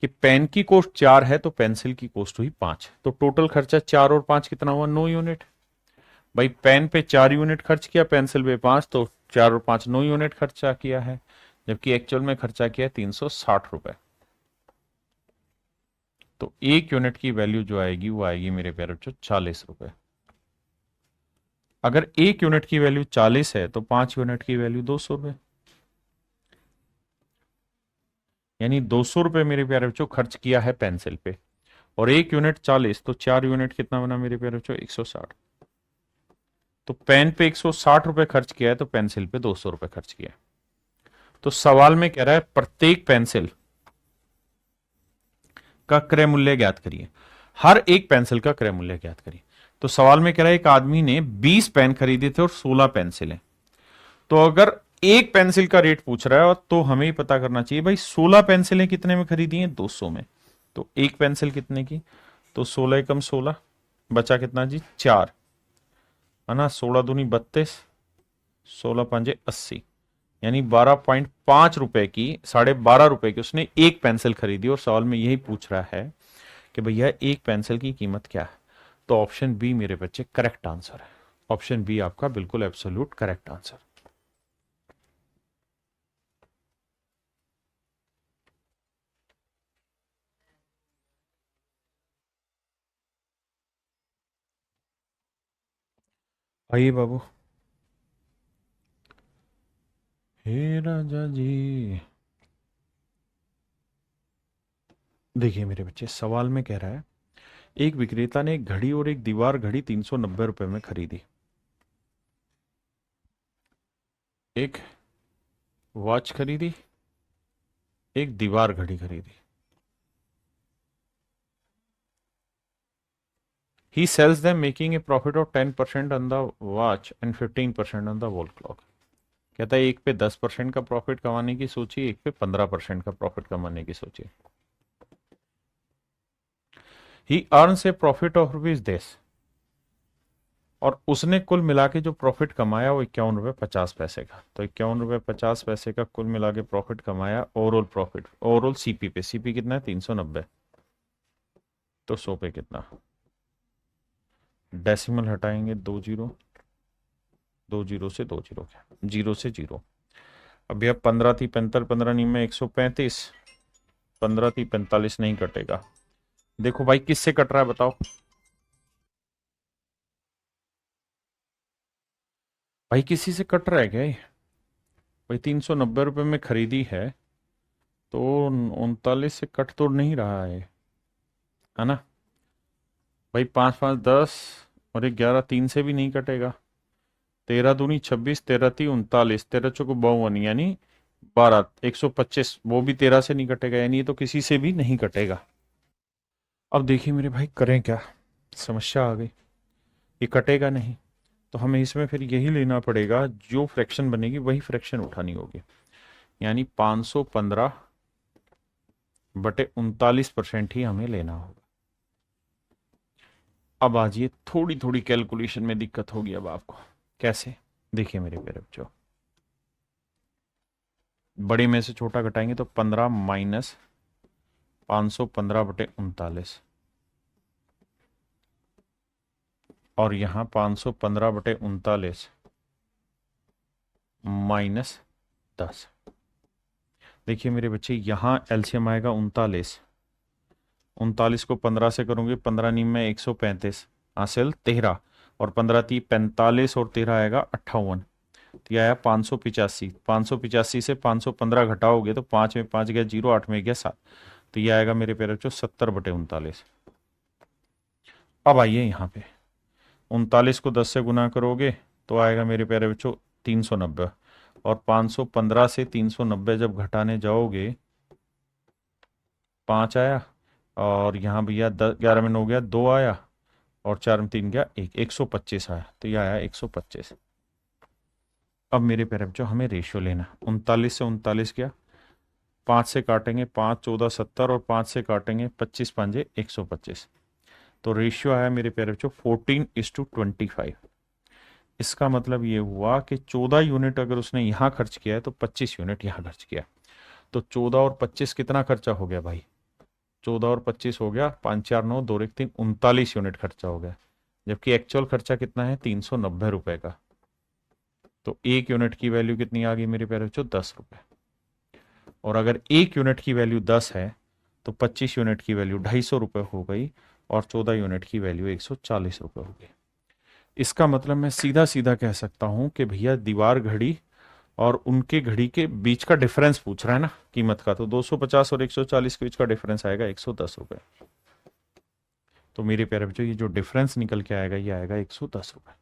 कि पेन की कॉस्ट 4 है तो पेंसिल की कॉस्ट हुई 5। तो टोटल खर्चा 4 और 5 कितना हुआ? 9 यूनिट। भाई पेन पे 4 यूनिट खर्च किया, पेंसिल पे 5, तो 4 और 5 9 यूनिट खर्चा किया है, जबकि एक्चुअल में खर्चा किया 360 रुपए। तो 1 यूनिट की वैल्यू जो आएगी वो आएगी मेरे प्यारे बच्चों 40 रुपए। अगर 1 यूनिट की वैल्यू 40 है तो 5 यूनिट की वैल्यू 200 रुपए। यानी 200 रुपए मेरे प्यारे बच्चों खर्च किया है पेंसिल पे, और 1 यूनिट 40, तो 4 यूनिट कितना बना मेरे प्यारे बच्चों? 160। तो पेन पे 160 रुपए खर्च किया है तो पेंसिल पे 200 रुपए खर्च किया है। तो सवाल में कह रहा है प्रत्येक पेंसिल का क्रय मूल्य ज्ञात करिए। हर एक पेंसिल का क्रय मूल्य ज्ञात करिए। तो सवाल में कह रहा है एक आदमी ने 20 पेन खरीदे थे और 16 पेंसिलें। तो अगर एक पेंसिल का रेट पूछ रहा है, और तो हमें ही पता करना चाहिए भाई 16 पेंसिलें कितने में खरीदी हैं, 200 में। तो एक पेंसिल कितने की, तो 16 एकम 16, बचा कितना जी, 4, है ना। 16 दूनी 32, 16 पंजे 80, यानी 12.5 रुपए की, 12.5 रुपए की उसने एक पेंसिल खरीदी, और सवाल में यही पूछ रहा है कि भैया एक पेंसिल की कीमत क्या है। तो ऑप्शन बी मेरे बच्चे करेक्ट आंसर है। ऑप्शन बी आपका बिल्कुल एब्सोल्यूट करेक्ट आंसर। आइए बाबू। हे राजा जी। देखिए मेरे बच्चे, सवाल में कह रहा है एक विक्रेता ने एक घड़ी और एक दीवार घड़ी 390 रुपए में खरीदी। एक वॉच खरीदी, एक दीवार घड़ी खरीदी। He sells them making a profit of 10% on the watch and 15% on the wall clock. कहता है एक पे 10% का प्रॉफिट कमाने की सोची, एक पे 15% का प्रॉफिट कमाने की सोची। He earns a profit of ₹10, और उसने कुल मिला के जो प्रॉफिट कमाया वो 51 रुपये 50 पैसे का। तो 51 रुपये 50 पैसे का कुल मिला के प्रॉफिट कमाया, ओवरऑल प्रॉफिट, ओवरऑल सीपी पे, सीपी कितना है 390, तो 100 पे कितना, डेसिमल हटाएंगे 2 जीरो, 2 जीरो से 2 जीरो, क्या जीरो से जीरो। अब यह 15 थी 45, 15 नी में 135, 15 थी 45 नहीं कटेगा। देखो भाई किससे कट रहा है बताओ। भाई किसी से कट रहा है क्या ये? भाई 390 रुपये में खरीदी है, तो 39 से कट तो नहीं रहा है ना। भाई 5 5 10, और 11 3 से भी नहीं कटेगा। 13 दूनी 26, 13 ती 39, 13 चौको 52, यानी 12, 125, वो भी 13 से नहीं कटेगा, यानी ये तो किसी से भी नहीं कटेगा। अब देखिए मेरे भाई करें क्या, समस्या आ गई। ये कटेगा नहीं, तो हमें इसमें फिर यही लेना पड़ेगा, जो फ्रैक्शन बनेगी वही फ्रैक्शन उठानी होगी, यानी 515/39% ही हमें लेना होगा। अब आज ये थोड़ी थोड़ी कैलकुलेशन में दिक्कत होगी अब आपको। कैसे, देखिए मेरे प्यारे बच्चों, बड़े में से छोटा घटाएंगे तो 15 माइनस 515/39, और यहां 515/39 -10। देखिए मेरे बच्चे, यहां एलसीएम आएगा 39, 39 को 15 से करूंगे, 15 नीम में 135, हासिल 13, और 15 ती 45, और 13 आएगा 58, तो यह आया 585। 585 से 515 घटाओगे तो 5 में 5 गया 0, 8 में गया 7, तो यह आएगा मेरे प्यारे बच्चों 70/39। अब आइए यहाँ पे, 39 को 10 से गुना करोगे तो आएगा मेरे प्यारे बच्चों 390, और 515 से 390 जब घटाने जाओगे, 5 आया, और यहाँ भैया 10 11 में 9 गया 2 आया, और 4 में 3 गया 1, 125 आया, तो यह आया 125। अब मेरे प्यारे बच्चों हमें रेशियो लेना, 39 से 39 गया, 5 से काटेंगे 5 14 70, और 5 से काटेंगे 25 पंजे 125, तो रेशियो आया मेरे प्यारे बच्चों 14:25। इसका मतलब ये हुआ कि 14 यूनिट अगर उसने यहाँ खर्च किया है तो 25 यूनिट यहाँ खर्च किया। तो 14 और 25 कितना खर्चा हो गया भाई, 14 और 25 हो गया 5 4 9 2 1 3 39 यूनिट खर्चा हो गया, जबकि एक्चुअल खर्चा कितना है 390 रुपए का। तो एक यूनिट की वैल्यू कितनी आ गई मेरे प्यारे बच्चों, 10 रुपए। और अगर एक यूनिट की वैल्यू 10 है तो 25 यूनिट की वैल्यू 250 रुपए हो गई, और 14 यूनिट की वैल्यू 140 रुपए हो गई। इसका मतलब मैं सीधा सीधा कह सकता हूं कि भैया दीवार घड़ी और उनके घड़ी के बीच का डिफरेंस पूछ रहा है ना कीमत का, तो 250 और 140 के बीच का डिफरेंस आएगा 110 रुपए। तो मेरे प्यारे बच्चों ये जो डिफरेंस निकल के आएगा ये आएगा 110 रुपए।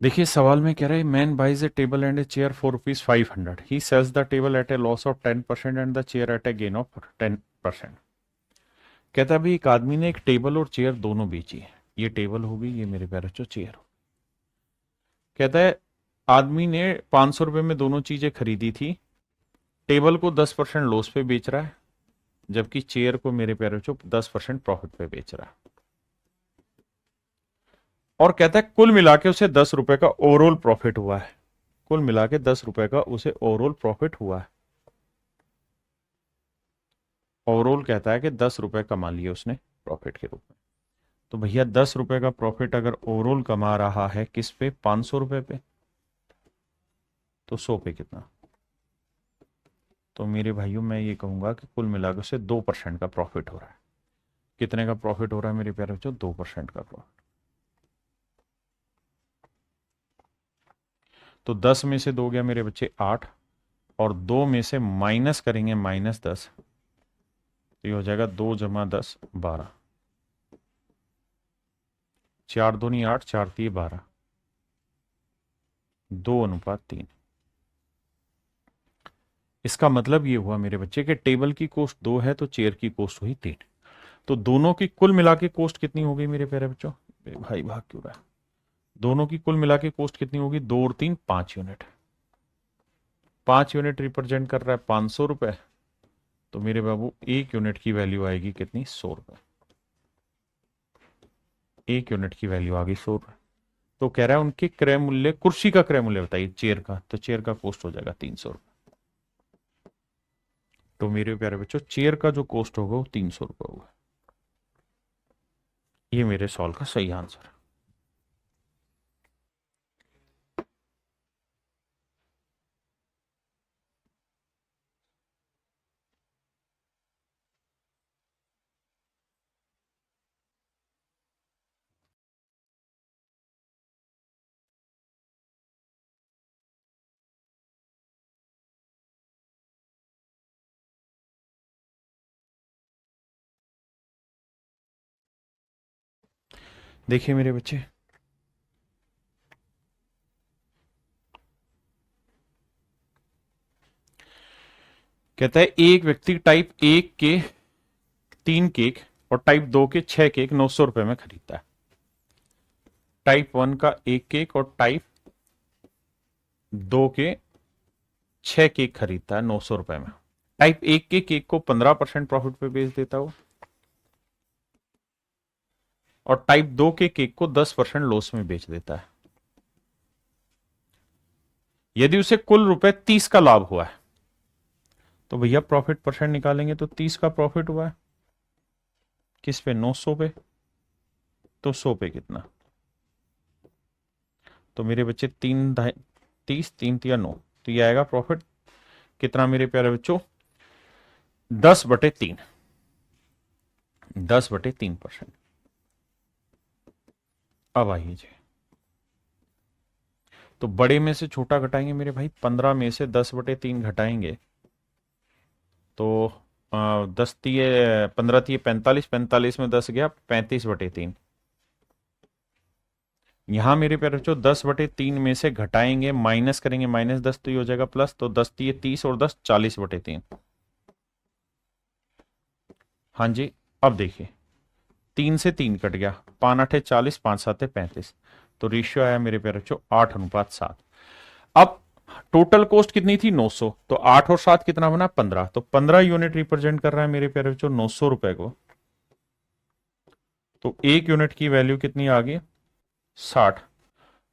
देखिए सवाल में कह रहा है man buys a table and a chair for ₹500. He sells the table at a loss of 10% and the chair at a gain of 10%. कहता है भाई एक आदमी ने एक टेबल और चेयर दोनों बेची है. ये टेबल होगी, ये मेरे पैर जो चेयर हो. कहता है आदमी ने 500 रुपए में दोनों चीजें खरीदी थी. टेबल को 10% लॉस पे बेच रहा है, जबकि चेयर को मेरे पैर जो 10% प्रॉफिट पे बेच रहा है. और कहता है कुल मिला के उसे 10 रुपए का ओवरऑल प्रॉफिट हुआ है. कुल मिला के 10 रुपए का उसे ओवरऑल प्रॉफिट हुआ है. ओवरऑल कहता है कि 10 रुपए कमा लिए उसने प्रॉफिट के रूप में. तो भैया 10 रुपए का प्रॉफिट अगर ओवरऑल कमा रहा है किस पे, 500 रुपए पे, तो 100 पे कितना. तो मेरे भाइयों मैं ये कहूंगा कि कुल मिलाकर उसे 2% का प्रॉफिट हो रहा है. कितने का प्रॉफिट हो रहा है मेरे प्यारे बच्चों, 2% का प्रॉफिट. तो 10 में से 2 गया मेरे बच्चे 8, और 2 में से माइनस करेंगे -10, तो ये हो जाएगा 2 + 10 12. 4 दूनी 8, 4 3 12, 2:3. इसका मतलब ये हुआ मेरे बच्चे कि टेबल की कॉस्ट 2 है तो चेयर की कॉस्ट हुई 3. तो दोनों की कुल मिला के कॉस्ट कितनी हो गई मेरे प्यारे बच्चों, भाई भाग क्यों रहा है. दोनों की कुल मिला के कॉस्ट कितनी होगी, 2 और 3 5 यूनिट. 5 यूनिट रिप्रेजेंट कर रहा है 500 रुपए. तो मेरे बाबू 1 यूनिट की वैल्यू आएगी कितनी, 100 रुपए. 1 यूनिट की वैल्यू आ गई 100 रुपए. तो कह रहा है उनके क्रय मूल्य, कुर्सी का क्रय मूल्य बताइए चेयर का, तो चेयर का कॉस्ट हो जाएगा 300 रुपए. तो मेरे प्यारे बच्चों चेयर का जो कॉस्ट होगा वो 300 रुपए होगा. ये मेरे सवाल का सही आंसर है. देखिए मेरे बच्चे, कहता है एक व्यक्ति टाइप 1 के 3 केक और टाइप 2 के 6 केक 900 रुपए में खरीदता है. टाइप 1 का 1 केक और टाइप 2 के 6 केक खरीदता है 900 रुपए में. टाइप 1 के केक को 15% प्रॉफिट पे बेच देता है वो, और टाइप 2 के केक को 10% लॉस में बेच देता है. यदि उसे कुल ₹30 का लाभ हुआ है, तो भैया प्रॉफिट परसेंट निकालेंगे तो 30 का प्रॉफिट हुआ है. किस पे, 900 पे. तो 100 पे कितना. तो मेरे बच्चे 30 3 या 9, तो ये आएगा प्रॉफिट कितना मेरे प्यारे बच्चों, 10/3. 10/3%. अब आइए जी, तो बड़े में से छोटा घटाएंगे मेरे भाई, 15 में से 10/3 घटाएंगे तो 10 तिये 15 तिये 45, 45 में 10 गया 35/3. यहां मेरे प्यारे बच्चों 10/3 में से घटाएंगे, माइनस करेंगे -10, तो ये हो जाएगा प्लस. तो 10 तिये 30 और 10 40/3. हाँ जी. अब देखिए 3 से 3 कट गया, 5 8 40, 5 7 35. तो रेशियो आया मेरे प्यारे बच्चों 8:7. अब टोटल कॉस्ट कितनी थी, 900. तो 8 और 7 कितना बना, 15. तो 15 यूनिट रिप्रेजेंट कर रहा है मेरे प्यारे बच्चों 900 रुपए को. तो 1 यूनिट की वैल्यू कितनी आ गई, 60.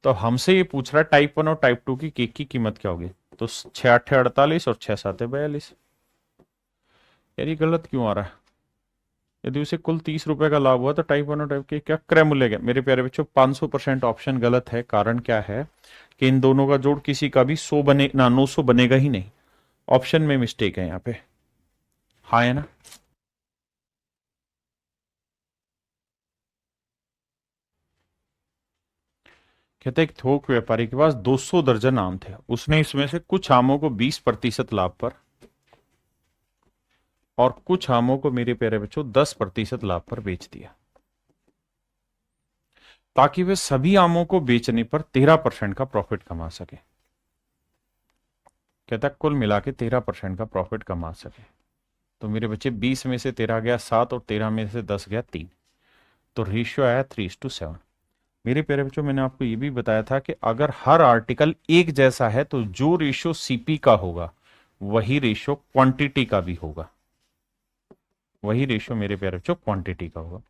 तो हमसे ये पूछ रहा है टाइप 1 और टाइप 2 की केक की कीमत क्या होगी. तो 6 8 48 और 6 7 42. यार ये गलत क्यों आ रहा है. यदि उसे कुल 30 रुपए का लाभ हुआ तो टाइप 1 और टाइप के क्या क्रय मूल्य क्या, मेरे प्यारे बच्चों 500% ऑप्शन गलत है. कारण क्या है कि इन दोनों का जोड़ किसी का भी 100 बने ना, 900 बनेगा ही नहीं. ऑप्शन में मिस्टेक है यहाँ पे. हाँ है ना. कहते एक थोक व्यापारी के पास 200 दर्जन आम थे. उसने इसमें से कुछ आमों को 20% लाभ पर और कुछ आमों को मेरे प्यारे बच्चों 10% लाभ पर बेच दिया. ताकि वे सभी आमों को बेचने पर 13% का प्रॉफिट कमा सके। कहता कुल मिला के 13% का प्रॉफिट कमा सके। तो मेरे बच्चे 20 में से 13 गया 7 और 13 में से 10 गया 3, तो रेशियो आया 3:7। मेरे प्यारे बच्चों, मैंने आपको ये भी बताया था कि अगर हर आर्टिकल एक जैसा है तो जो रेशियो सीपी का होगा वही रेशियो क्वांटिटी का भी होगा, वही रेशियो मेरे प्यारे बच्चों क्वांटिटी का होगा।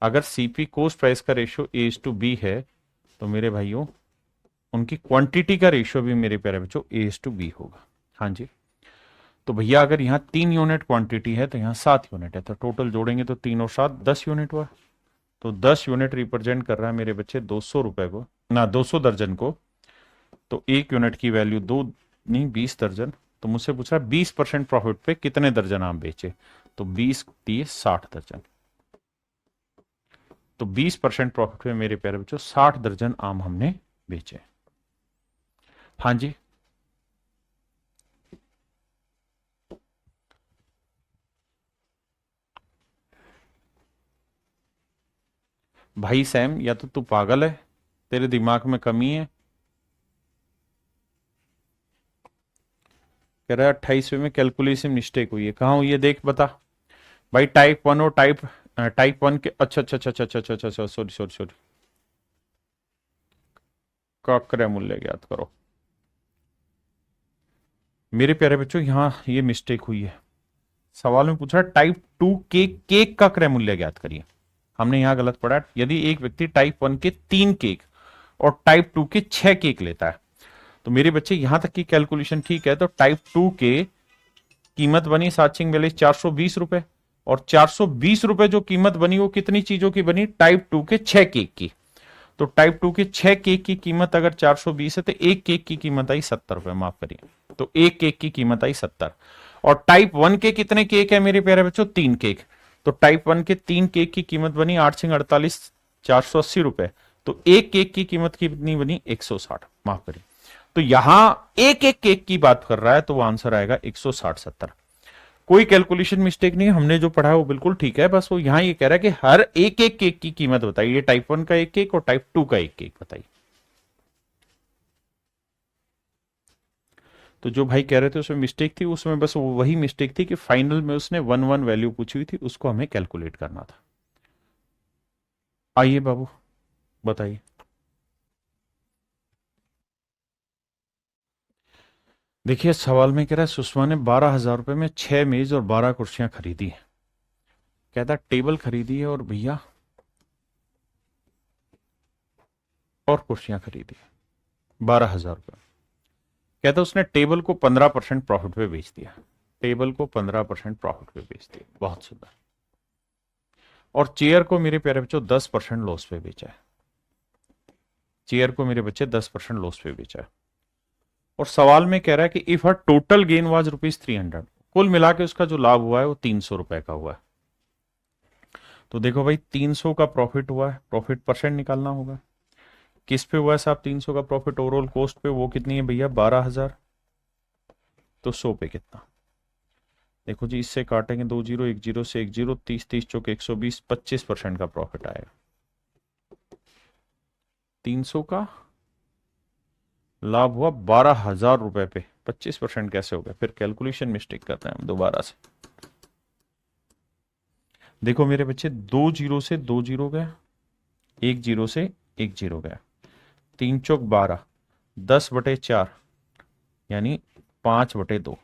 अगर सीपी कोस्ट प्राइस का रेशियो A/B है तो मेरे भाइयों उनकी क्वांटिटी का रेशियो भी मेरे प्यारे बच्चों A/B होगा। हाँ जी, तो भैया अगर यहाँ 3 यूनिट क्वांटिटी है तो यहाँ 7 यूनिट है, तो टोटल जोड़ेंगे तो 3 और 7 10 यूनिट हुआ। तो 10 यूनिट रिप्रेजेंट कर रहा है मेरे बच्चे 200 रुपए को, ना 200 दर्जन को। तो एक यूनिट की वैल्यू 2 नहीं 20 दर्जन। तो मुझसे पूछ रहा है 20% प्रॉफिट पे कितने दर्जन आम बेचे, तो 20 दिए 60 दर्जन। तो 20% प्रॉफिट पे मेरे प्यारे बच्चों 60 दर्जन आम हमने बेचे। हाँ जी, भाई सैम या तो तू पागल है, तेरे दिमाग में कमी है। कह रहा है 28वें में कैलकुलेशन मिस्टेक हुई है, कहाँ हुई है देख बता। भाई टाइप 1 और टाइप 1 के अच्छा अच्छा अच्छा अच्छा अच्छा अच्छा अच्छा सॉरी सॉरी सॉरी, का क्रय मूल्य ज्ञात करो। मेरे प्यारे बच्चों यहाँ ये मिस्टेक हुई है, सवाल में पूछा टाइप 2 के केक का क्रय मूल्य ज्ञात करिए। हमने यहां गलत पढ़ा। यदि एक व्यक्ति टाइप 1 के 3 केक और टाइप 2 के 6 केक लेता है, तो मेरे बच्चे यहां तक की कैलकुलेशन ठीक है। तो टाइप 2 के कीमत बनी 420 रुपए, और 420 रुपए जो कीमत बनी वो कितनी चीजों की बनी, टाइप 2 के 6 केक की। तो टाइप 2 के 6 केक की कीमत अगर 420 है तो एक केक की कीमत आई 70 रुपए, माफ करिए। तो एक केक की कीमत आई 70। और टाइप 1 के कितने केक है मेरे प्यारे बच्चों, 3 केक। तो टाइप 1 के 3 केक की कीमत बनी 8×48 480 रुपए। तो एक केक की कीमत कितनी बनी 160, माफ करिए। तो यहां एक एक केक की बात कर रहा है, तो वो आंसर आएगा 160-70। कोई कैलकुलेशन मिस्टेक नहीं, हमने जो पढ़ा है वो बिल्कुल ठीक है। बस वो यहां ये कह रहा है कि हर एक एक केक की कीमत बताइए, टाइप 1 का एक केक और टाइप 2 का एक केक बताइए। तो जो भाई कह रहे थे उसमें मिस्टेक थी, उसमें बस वो वही मिस्टेक थी कि फाइनल में उसने 1 1 वैल्यू पूछी हुई थी, उसको हमें कैलकुलेट करना था। आइए बाबू बताइए। देखिए सवाल में कह रहा है सुषमा ने 12,000 रुपए में 6 मेज और 12 कुर्सियां खरीदी है। कहता टेबल खरीदी है और भैया और कुर्सियां खरीदी है 12,000 रुपए। कहता उसने टेबल को 15% प्रॉफिट पे बेच दिया, टेबल को 15% प्रॉफिट पे बेच दिया, बहुत सुंदर। और चेयर को मेरे प्यारे बच्चों 10% लॉस पे बेचा है, चेयर को मेरे बच्चे 10% लॉस पे बेचा है। और सवाल में कह रहा है कि if her total gain was ₹300, कुल मिला के उसका जो लाभ हुआ है वो 300 रुपए का हुआ है। तो देखो भाई 300 का प्रॉफिट हुआ है, प्रॉफिट परसेंट निकालना होगा। किस पे हुआ है साहब 300 का प्रॉफिट, ओवरऑल कॉस्ट पे। वो कितनी है भैया 12,000। तो 100 पे कितना, देखो जी इससे काटेंगे 2 जीरो, 1 जीरो से 1 जीरो, 30 30 चौक 120, 25% का प्रॉफिट आएगा। 300 का लाभ हुआ 12,000 रुपए पे, 25% कैसे हो गया, फिर कैलकुलेशन मिस्टेक कर रहे हैं हम दोबारा से। देखो मेरे बच्चे 2 जीरो से 2 जीरो गया, 1 जीरो से 1 जीरो गया, 3 चौक 12, 10/4 यानी 5/2,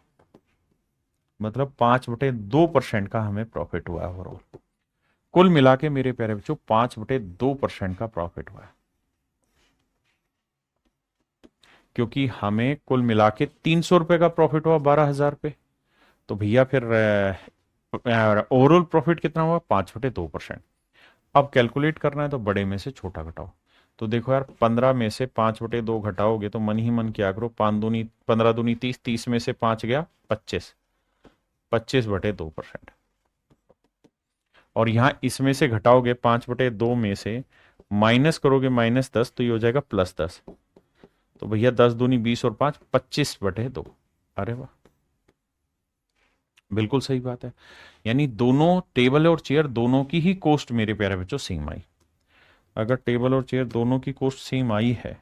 मतलब 5/2% का हमें प्रॉफिट हुआ है ओवरऑल। कुल मिला के मेरे प्यारे बच्चों 5/2% का प्रॉफिट हुआ है, क्योंकि हमें कुल मिला के 300 रुपए का प्रॉफिट हुआ 12,000 पे। तो भैया फिर ओवरऑल प्रॉफिट कितना हुआ 5/2%। अब कैलकुलेट करना है तो बड़े में से छोटा घटाओ। तो देखो यार 15 में से 5/2 घटाओगे तो मन ही मन क्या करो, 5 दूनी 15 दूनी 30, 30 में से 5 गया 25, 25/2%। और यहां इसमें से घटाओगे 5/2 में से माइनस करोगे -10, तो ये हो जाएगा +10। तो भैया 10 दूनी 20 और 5 25/2। अरे वाह, बिल्कुल सही बात है। यानी दोनों टेबल और चेयर दोनों की ही कॉस्ट मेरे प्यारे बच्चों सेम आई। अगर टेबल और चेयर दोनों की कॉस्ट सेम आई है,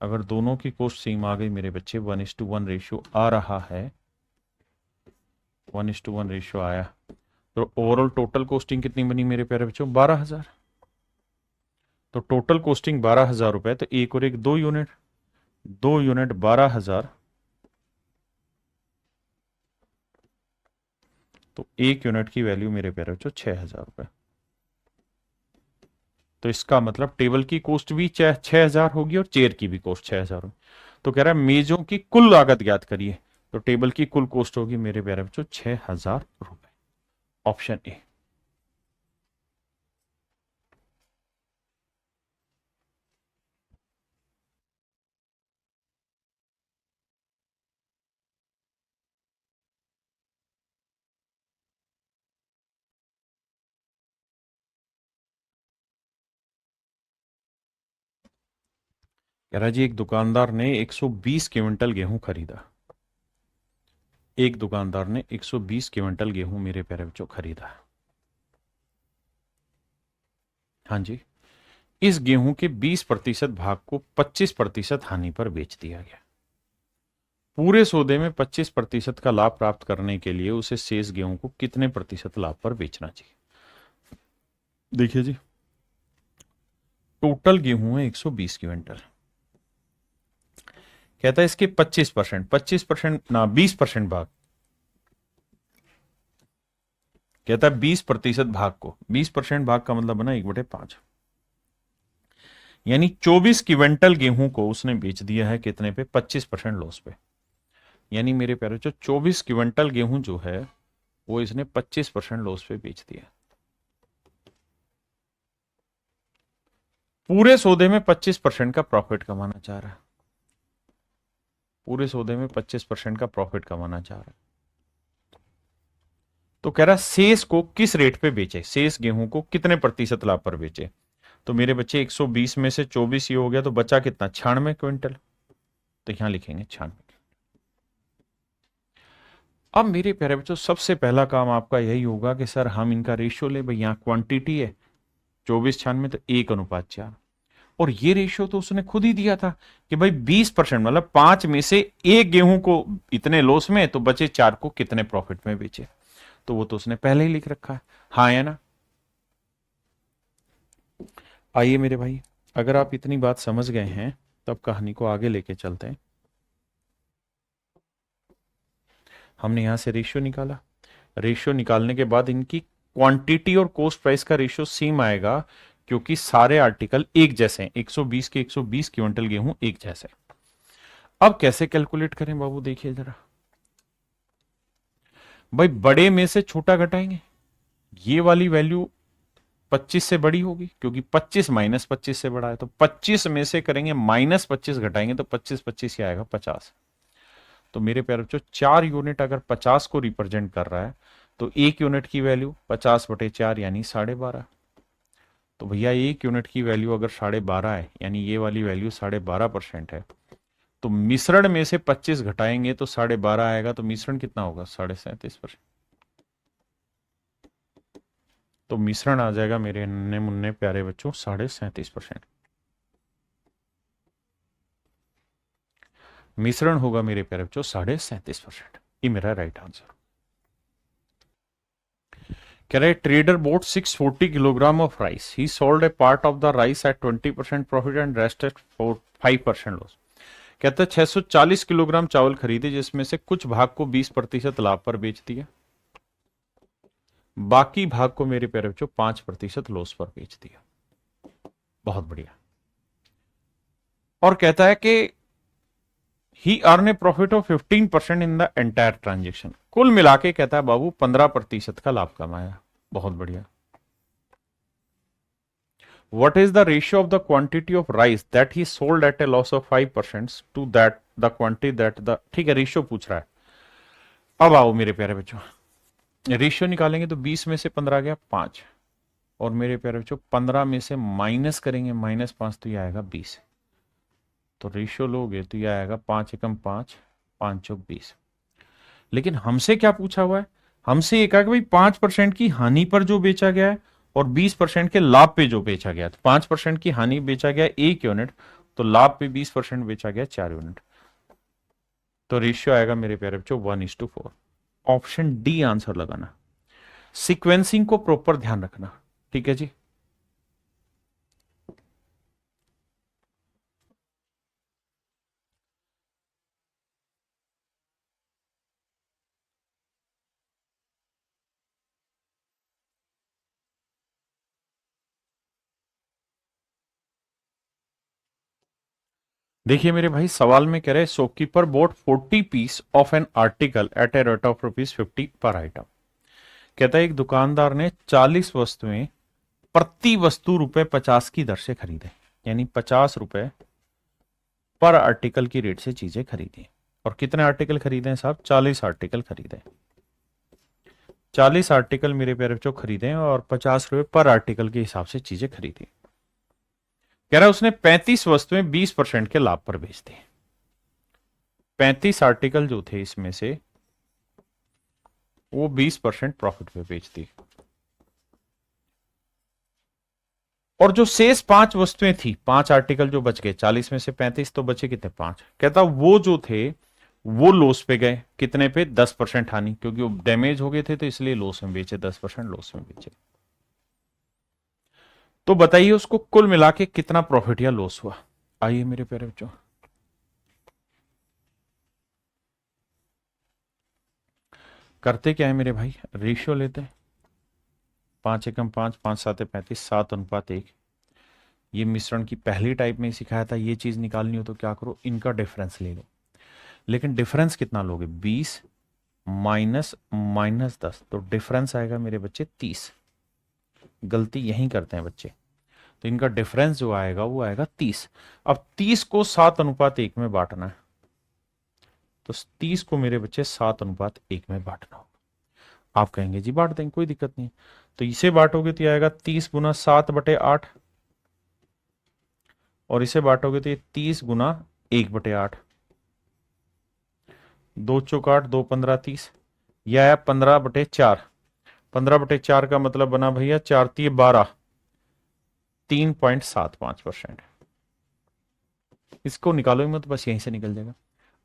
अगर दोनों की कॉस्ट सेम आ गई मेरे बच्चे, 1:1 रेशियो आ रहा है, 1:1 रेशियो आया, तो ओवरऑल टोटल कॉस्टिंग कितनी बनी मेरे प्यारे बच्चों? 12,000। तो टोटल कॉस्टिंग 12,000 रुपए, तो एक और एक 2 यूनिट, 2 यूनिट 12,000, तो एक यूनिट की वैल्यू मेरे प्यारे बच्चों 6,000 रुपए। तो इसका मतलब टेबल की कॉस्ट भी 6,000 होगी और चेयर की भी कॉस्ट 6,000 होगी। तो कह रहा है मेजों की कुल लागत ज्ञात करिए, तो टेबल की कुल कॉस्ट होगी मेरे प्यारे बच्चों 6,000 रुपए। Option A. कह रहा जी एक दुकानदार ने 120 क्विंटल गेहूं खरीदा, एक दुकानदार ने 120 क्विंटल गेहूं मेरे प्यारे बच्चों खरीदा। हाँ जी। इस गेहूं के 20% भाग को 25% हानि पर बेच दिया गया। पूरे सौदे में 25% का लाभ प्राप्त करने के लिए उसे शेष गेहूं को कितने प्रतिशत लाभ पर बेचना चाहिए? देखिए जी, टोटल गेहूं है 120 क्विंटल, कहता है इसके 25%, 25% ना 20% भाग, कहता है 20% भाग को, 20% भाग का मतलब बना 1/5, यानी 24 क्विंटल गेहूं को उसने बेच दिया है कितने पे? 25% लॉस पे। यानी मेरे प्यारे जो 24 क्विंटल गेहूं जो है वो इसने 25% लॉस पे बेच दिया। पूरे सौदे में 25% का प्रॉफिट कमाना चाह रहा है, पूरे सौदे में 25% का प्रॉफिट कमाना चाह रहा है। तो कह रहा शेष को किस रेट पे बेचे, शेष गेहूं को कितने प्रतिशत लाभ पर बेचे? तो मेरे बच्चे 120 में से 24 ये हो गया, तो बचा कितना? 96 क्विंटल। तो यहां लिखेंगे 96। अब मेरे प्यारे बच्चों सबसे पहला काम आपका यही होगा कि सर हम इनका रेशियो ले, भाई यहां क्वांटिटी है 24 96, तो 1:4, और ये रेशियो तो उसने खुद ही दिया था कि भाई 20% मतलब 5 में से एक गेहूं को इतने लॉस में, तो बचे 4 को कितने प्रॉफिट में बेचे, तो वो तो उसने पहले ही लिख रखा है। हाँ है ना? आइए मेरे भाई, अगर आप इतनी बात समझ गए हैं तब कहानी को आगे लेके चलते हैं। हमने यहां से रेशियो निकाला, रेशियो निकालने के बाद इनकी क्वांटिटी और कॉस्ट प्राइस का रेशियो सेम आएगा, क्योंकि सारे आर्टिकल एक जैसे हैं, 120 के 120 क्विंटल गेहूं एक जैसे। अब कैसे कैलकुलेट करें बाबू, देखिए जरा। भाई बड़े में से छोटा घटाएंगे, ये वाली वैल्यू 25 से बड़ी होगी, क्योंकि 25 -25 से बड़ा है, तो 25 में से करेंगे -25 घटाएंगे, तो 25 25 ही आएगा 50। तो मेरे प्यारे बच्चों 4 यूनिट अगर 50 को रिप्रेजेंट कर रहा है, तो एक यूनिट की वैल्यू 50/4 यानी 12.5। तो भैया एक यूनिट की वैल्यू अगर 12.5 है, यानी ये वाली वैल्यू 12.5% है, तो मिश्रण में से 25 घटाएंगे तो 12.5 आएगा, तो मिश्रण कितना होगा? 37.5%। तो मिश्रण आ जाएगा मेरे नन्हे मुन्ने प्यारे बच्चों 37.5%। मिश्रण होगा मेरे प्यारे बच्चों 37.5%। ये मेरा राइट आंसर। कह रहे trader bought 640 kilogram of rice, he sold a part of the rice at 20% profit and rest at 5% loss. कहते हैं 640 किलोग्राम चावल खरीदे, जिसमें से कुछ भाग को 20% लाभ पर बेच दिया, बाकी भाग को मेरे प्यारे बच्चों 5% लॉस पर बेच दिया। बहुत बढ़िया। और कहता है कि he earn a profit of 15% in the entire transaction, कुल मिला के कहता है बाबू 15% का लाभ कमाया। बहुत बढ़िया। What is the ratio of the quantity of rice that he sold at a loss of 5% to that the quantity that the, ठीक है रेशियो पूछ रहा है। अब आओ मेरे प्यारे बच्चों, रेशियो निकालेंगे तो 20 में से 15 गया 5, और मेरे प्यारे बच्चों 15 में से माइनस करेंगे -5, तो ये आएगा 20। तो रेशियो लोगे तो ये आएगा 5 एकम 5, 5 चौक 20। लेकिन हमसे क्या पूछा हुआ है? हमसे ये कहा कि भाई 5% की हानि पर जो बेचा गया है और 20% के लाभ पे जो बेचा गया, तो 5% की हानि बेचा गया 1 यूनिट, तो लाभ पे 20% बेचा गया 4 यूनिट, तो रेशियो आएगा मेरे प्यारे बच्चों 1:4। ऑप्शन डी आंसर लगाना। सीक्वेंसिंग को प्रॉपर ध्यान रखना, ठीक है जी। देखिए मेरे भाई, सवाल में कह रहे shopkeeper bought 40 piece of an article at a rate of ₹50 पर आइटम। कहता है एक दुकानदार ने 40 वस्तुएं प्रति वस्तु ₹50 की दर से खरीदे, यानी ₹50 पर आर्टिकल की रेट से चीजें खरीदी। और कितने आर्टिकल खरीदे हैं साहब? 40 आर्टिकल खरीदे। 40 आर्टिकल मेरे प्यारे बच्चों खरीदे और ₹50 पर आर्टिकल के हिसाब से चीजें खरीदी। कह रहा है उसने 35 वस्तुएं 20% के लाभ पर बेच दी। 35 आर्टिकल जो थे इसमें से वो 20% प्रॉफिट पे बेच दी। और जो शेष 5 वस्तुएं थी, 5 आर्टिकल जो बच गए, 40 में से 35, तो बचे कितने? 5। कहता वो जो थे वो लॉस पे गए। कितने पे? 10% हानि, क्योंकि वो डैमेज हो गए थे तो इसलिए लॉस में बेचे, 10% लॉस में बेचे। तो बताइए उसको कुल मिला के कितना प्रॉफिट या लॉस हुआ? आइए मेरे प्यारे बच्चों, करते क्या है मेरे भाई, रेशियो लेते हैं। 5 एकम 5, 5 7 35, 7:1। ये मिश्रण की पहली टाइप में सिखाया था। ये चीज निकालनी हो तो क्या करो, इनका डिफरेंस ले लो। लेकिन डिफरेंस कितना लोगे? 20 माइनस -10, तो डिफरेंस आएगा मेरे बच्चे 30। गलती यहीं करते हैं बच्चे। तो इनका डिफरेंस जो आएगा वो आएगा 30। अब 30 को 7:1 में बांटना है, तो 30 को मेरे बच्चे 7:1 में बांटना होगा। आप कहेंगे जी बांट देंगे, कोई दिक्कत नहीं। तो इसे बांटोगे तो आएगा 30 गुना 7/8, और इसे बांटोगे तो ये 30 गुना 1/8। 2 चौक 8, 2 15 30, यह आया 15/4। 15/4 का मतलब बना भैया 4 3 12, 3.75%। इसको निकालो मत, बस यहीं से निकल जाएगा।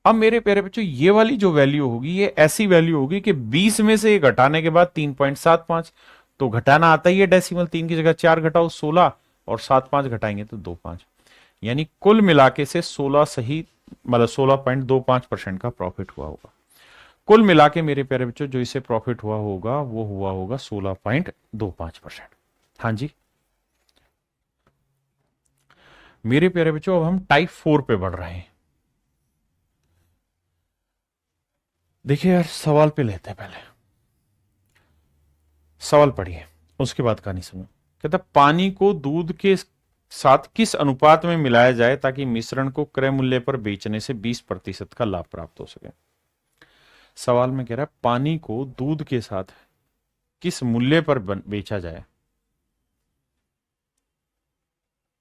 अब मेरे प्यारे बच्चों, ये वाली जो वैल्यू होगी ये ऐसी वैल्यू होगी कि 20 में से ये घटाने के बाद 3.75, तो घटाना आता ही है डेसिमल। 3 की जगह 4 घटाओ 16, और 7 5 घटाएंगे तो 2 5, यानी कुल मिलाके से 16 सही, मतलब 16.25% का प्रॉफिट हुआ होगा। कुल मिला के मेरे प्यारे बच्चों जो इसे प्रॉफिट हुआ होगा वो हुआ होगा 16.25%। हाँ जी मेरे प्यारे बच्चों, अब हम टाइप 4 पे बढ़ रहे हैं। देखिए यार, सवाल पे लेते हैं पहले। सवाल पढ़िए, उसके बाद कहानी सुनो। कहता पानी को दूध के साथ किस अनुपात में मिलाया जाए ताकि मिश्रण को क्रय मूल्य पर बेचने से 20% का लाभ प्राप्त हो सके। सवाल में कह रहा है पानी को दूध के साथ किस मूल्य पर बेचा जाए।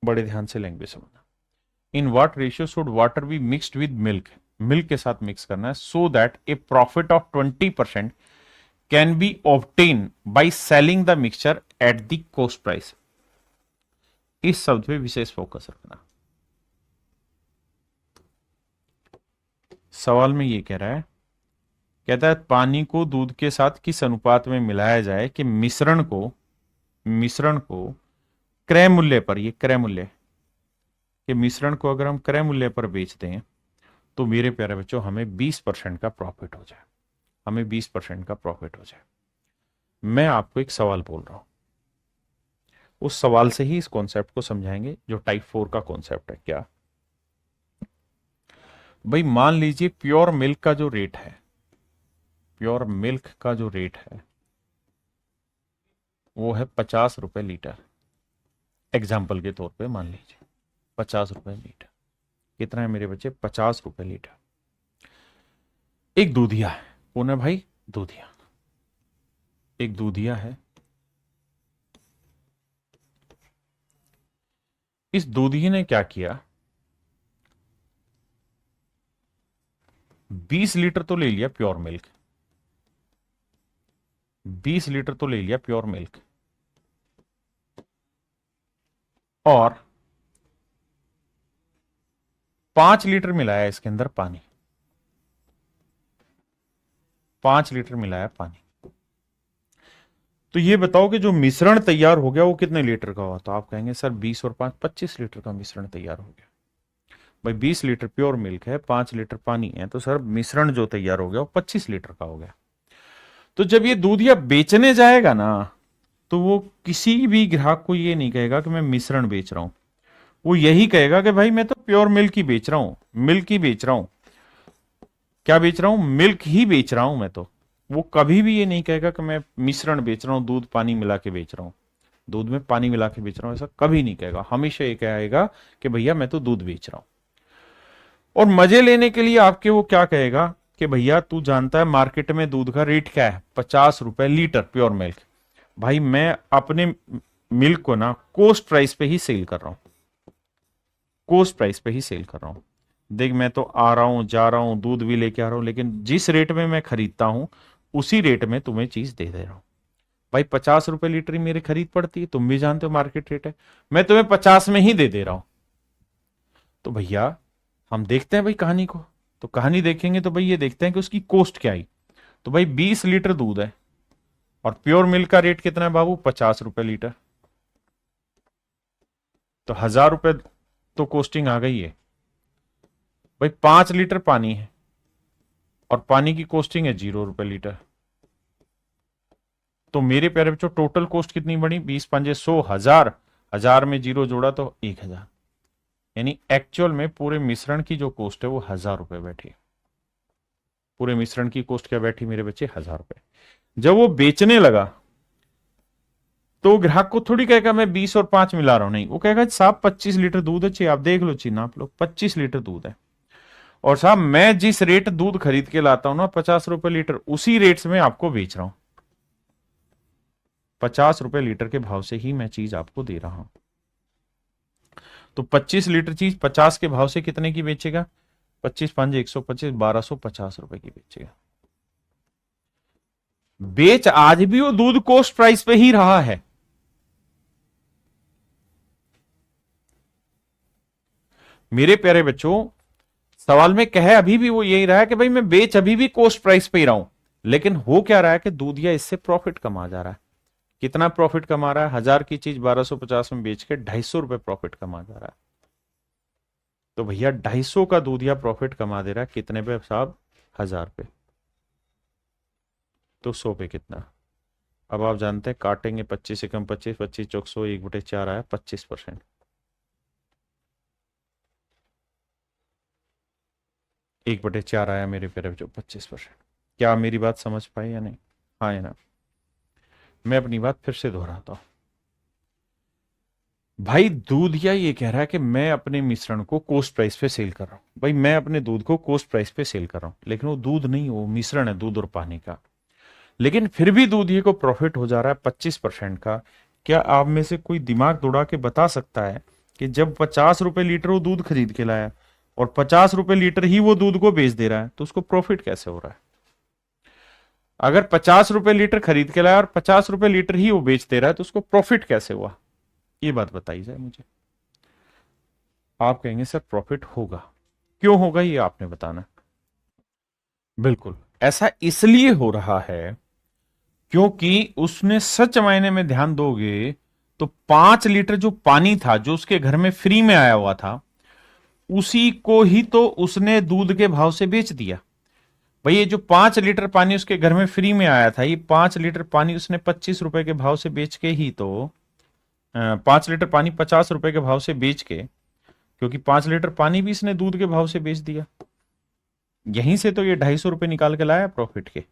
बड़े ध्यान से लैंग्वेज समझना। इन what ratio should water be mixed with milk. Milk के साथ मिक्स करना है, so that A profit of 20% can be obtain by selling the mixture at the cost price. इस शब्द पे विशेष फोकस रखना। सवाल में ये कह रहा है, कहता है पानी को दूध के साथ किस अनुपात में मिलाया जाए कि मिश्रण को क्रय मूल्य पर, ये क्रय मूल्य के मिश्रण को अगर हम क्रय मूल्य पर बेचते हैं तो मेरे प्यारे बच्चों हमें 20% का प्रॉफिट हो जाए। हमें 20% का प्रॉफिट हो जाए। मैं आपको एक सवाल बोल रहा हूं, उस सवाल से ही इस कॉन्सेप्ट को समझाएंगे जो टाइप 4 का कॉन्सेप्ट है। क्या भाई, मान लीजिए प्योर मिल्क का जो रेट है, प्योर मिल्क का जो रेट है वो है 50 रुपए लीटर। एग्जाम्पल के तौर पे मान लीजिए 50 रुपए लीटर। कितना है मेरे बच्चे? 50 रुपए लीटर। एक दूधिया है, कौन है भाई? दूधिया। एक दूधिया है। इस दूधी ने क्या किया, 20 लीटर तो ले लिया प्योर मिल्क, 20 लीटर तो ले लिया प्योर मिल्क। और 5 लीटर मिलाया इसके अंदर पानी, 5 लीटर मिलाया पानी। तो ये बताओ कि जो मिश्रण तैयार हो गया वो कितने लीटर का हुआ? तो आप कहेंगे सर 20 और 5 25 लीटर का मिश्रण तैयार हो गया। भाई 20 लीटर प्योर मिल्क है, 5 लीटर पानी है, तो सर मिश्रण जो तैयार हो गया वो 25 लीटर का हो गया। तो जब ये दूधिया बेचने जाएगा ना, तो वो किसी भी ग्राहक को ये नहीं कहेगा कि मैं मिश्रण बेच रहा हूं, वो यही कहेगा कि भाई मैं तो प्योर मिल्क ही बेच रहा हूं, मिल्क ही बेच रहा हूं। क्या बेच रहा हूं? मिल्क ही बेच रहा हूं मैं तो। वो कभी भी ये नहीं कहेगा कि मैं मिश्रण बेच रहा हूं, दूध पानी मिला के बेच रहा हूं, दूध में पानी मिला के बेच रहा हूं, ऐसा कभी नहीं कहेगा। हमेशा ये कहेगा कि भैया मैं तो दूध बेच रहा हूं। और मजे लेने के लिए आपके वो क्या कहेगा कि भैया तू जानता है मार्केट में दूध का रेट क्या है? 50 रुपए लीटर प्योर मिल्क। भाई मैं अपने मिल्क को ना कोस्ट प्राइस पे ही सेल कर रहा हूं, कोस्ट प्राइस पे ही सेल कर रहा हूं। देख मैं तो आ रहा हूं, जा रहा हूं, दूध भी लेके आ रहा हूं, लेकिन जिस रेट में मैं खरीदता हूं उसी रेट में तुम्हें चीज दे दे रहा हूं। भाई 50 रुपए लीटर ही मेरी खरीद पड़ती है, तुम भी जानते हो मार्केट रेट है, मैं तुम्हें 50 में ही दे दे रहा हूं। तो भैया हम देखते हैं भाई कहानी को, तो कहानी देखेंगे तो भाई ये देखते हैं कि उसकी कॉस्ट क्या आई। तो भाई 20 लीटर दूध है और प्योर मिल्क का रेट कितना है बाबू? 50 रुपए लीटर। तो 1000 रुपए तो कॉस्टिंग आ गई है। भाई 5 लीटर पानी है और पानी की कॉस्टिंग है 0 रुपए लीटर। तो मेरे प्यारे बच्चों टोटल कॉस्ट कितनी बनी? 20 5 100, 1000, 1000 में जीरो जोड़ा तो 1000। यानी एक्चुअल में पूरे मिश्रण की जो कॉस्ट है वो 1000 रुपए बैठी। पूरे मिश्रण की कॉस्ट क्या बैठी मेरे बच्चे? 1000 रुपए। जब वो बेचने लगा तो ग्राहक को थोड़ी कहेगा मैं 20 और 5 मिला रहा हूं, नहीं, वो कहेगा साहब 25 लीटर दूध है, आप देख लो चीज नाप लो, 25 लीटर दूध है, और साहब मैं जिस रेट दूध खरीद के लाता हूं ना 50 रुपए लीटर, उसी रेट से मैं आपको बेच रहा हूं, 50 रुपए लीटर के भाव से ही मैं चीज आपको दे रहा हूं। तो 25 लीटर चीज 50 के भाव से कितने की बेचेगा? 25 5 125, 1250 रुपए की बेचेगा। बेच आज भी वो दूध कोस्ट प्राइस पे ही रहा है। मेरे प्यारे बच्चों सवाल में कहे अभी भी वो यही रहा है कि भाई मैं बेच अभी भी कोस्ट प्राइस पे ही रहा हूं, लेकिन हो क्या रहा है कि दूधिया इससे प्रॉफिट कमा जा रहा है। कितना प्रॉफिट कमा रहा है? 1000 की चीज 1250 में बेच के 250 रुपए प्रॉफिट कमा जा रहा है। तो भैया 250 का दूधिया प्रॉफिट कमा दे रहा है कितने पे साहब? 1000 पे। तो 100 पे कितना? अब आप जानते हैं काटेंगे 25 से कम 25, 25 चौक 100, 1/4 आया 25%। 1/4 आया मेरे प्यारे बच्चों 25%। क्या आप मेरी बात समझ पाए या नहीं? हाँ या ना? मैं अपनी बात फिर से दोहराता हूं। भाई दूधिया ये कह रहा है कि मैं अपने मिश्रण को कोस्ट प्राइस पे सेल कर रहा हूं, भाई मैं अपने दूध को कोस्ट प्राइस पे सेल कर रहा हूं, लेकिन वो दूध नहीं, वो मिश्रण है दूध और पानी का। लेकिन फिर भी दूधिये को प्रॉफिट हो जा रहा है 25% का। क्या आप में से कोई दिमाग दौड़ा के बता सकता है कि जब 50 रुपए लीटर वो दूध खरीद के लाया और 50 रुपए लीटर ही वो दूध को बेच दे रहा है, तो उसको प्रॉफिट कैसे हो रहा है? अगर 50 रुपए लीटर खरीद के लाया और 50 रुपए लीटर ही वो बेच दे रहा है, तो उसको प्रॉफिट कैसे हुआ? ये बात बताई जाए मुझे। आप कहेंगे सर प्रॉफिट होगा, क्यों होगा ये आपने बताना। बिल्कुल ऐसा इसलिए हो रहा है क्योंकि उसने सच मायने में ध्यान दोगे तो 5 लीटर जो पानी था जो उसके घर में फ्री में आया हुआ था, उसी को ही तो उसने दूध के भाव से बेच दिया। भाई ये जो 5 लीटर पानी उसके घर में फ्री में आया था, ये 5 लीटर पानी उसने 25 रुपए के भाव से बेच के ही तो 5 लीटर पानी 50 रुपए के भाव से बेच के, क्योंकि 5 लीटर पानी भी इसने दूध के भाव से बेच दिया, यहीं से तो ये 250 रुपए निकाल के लाया प्रॉफिट के।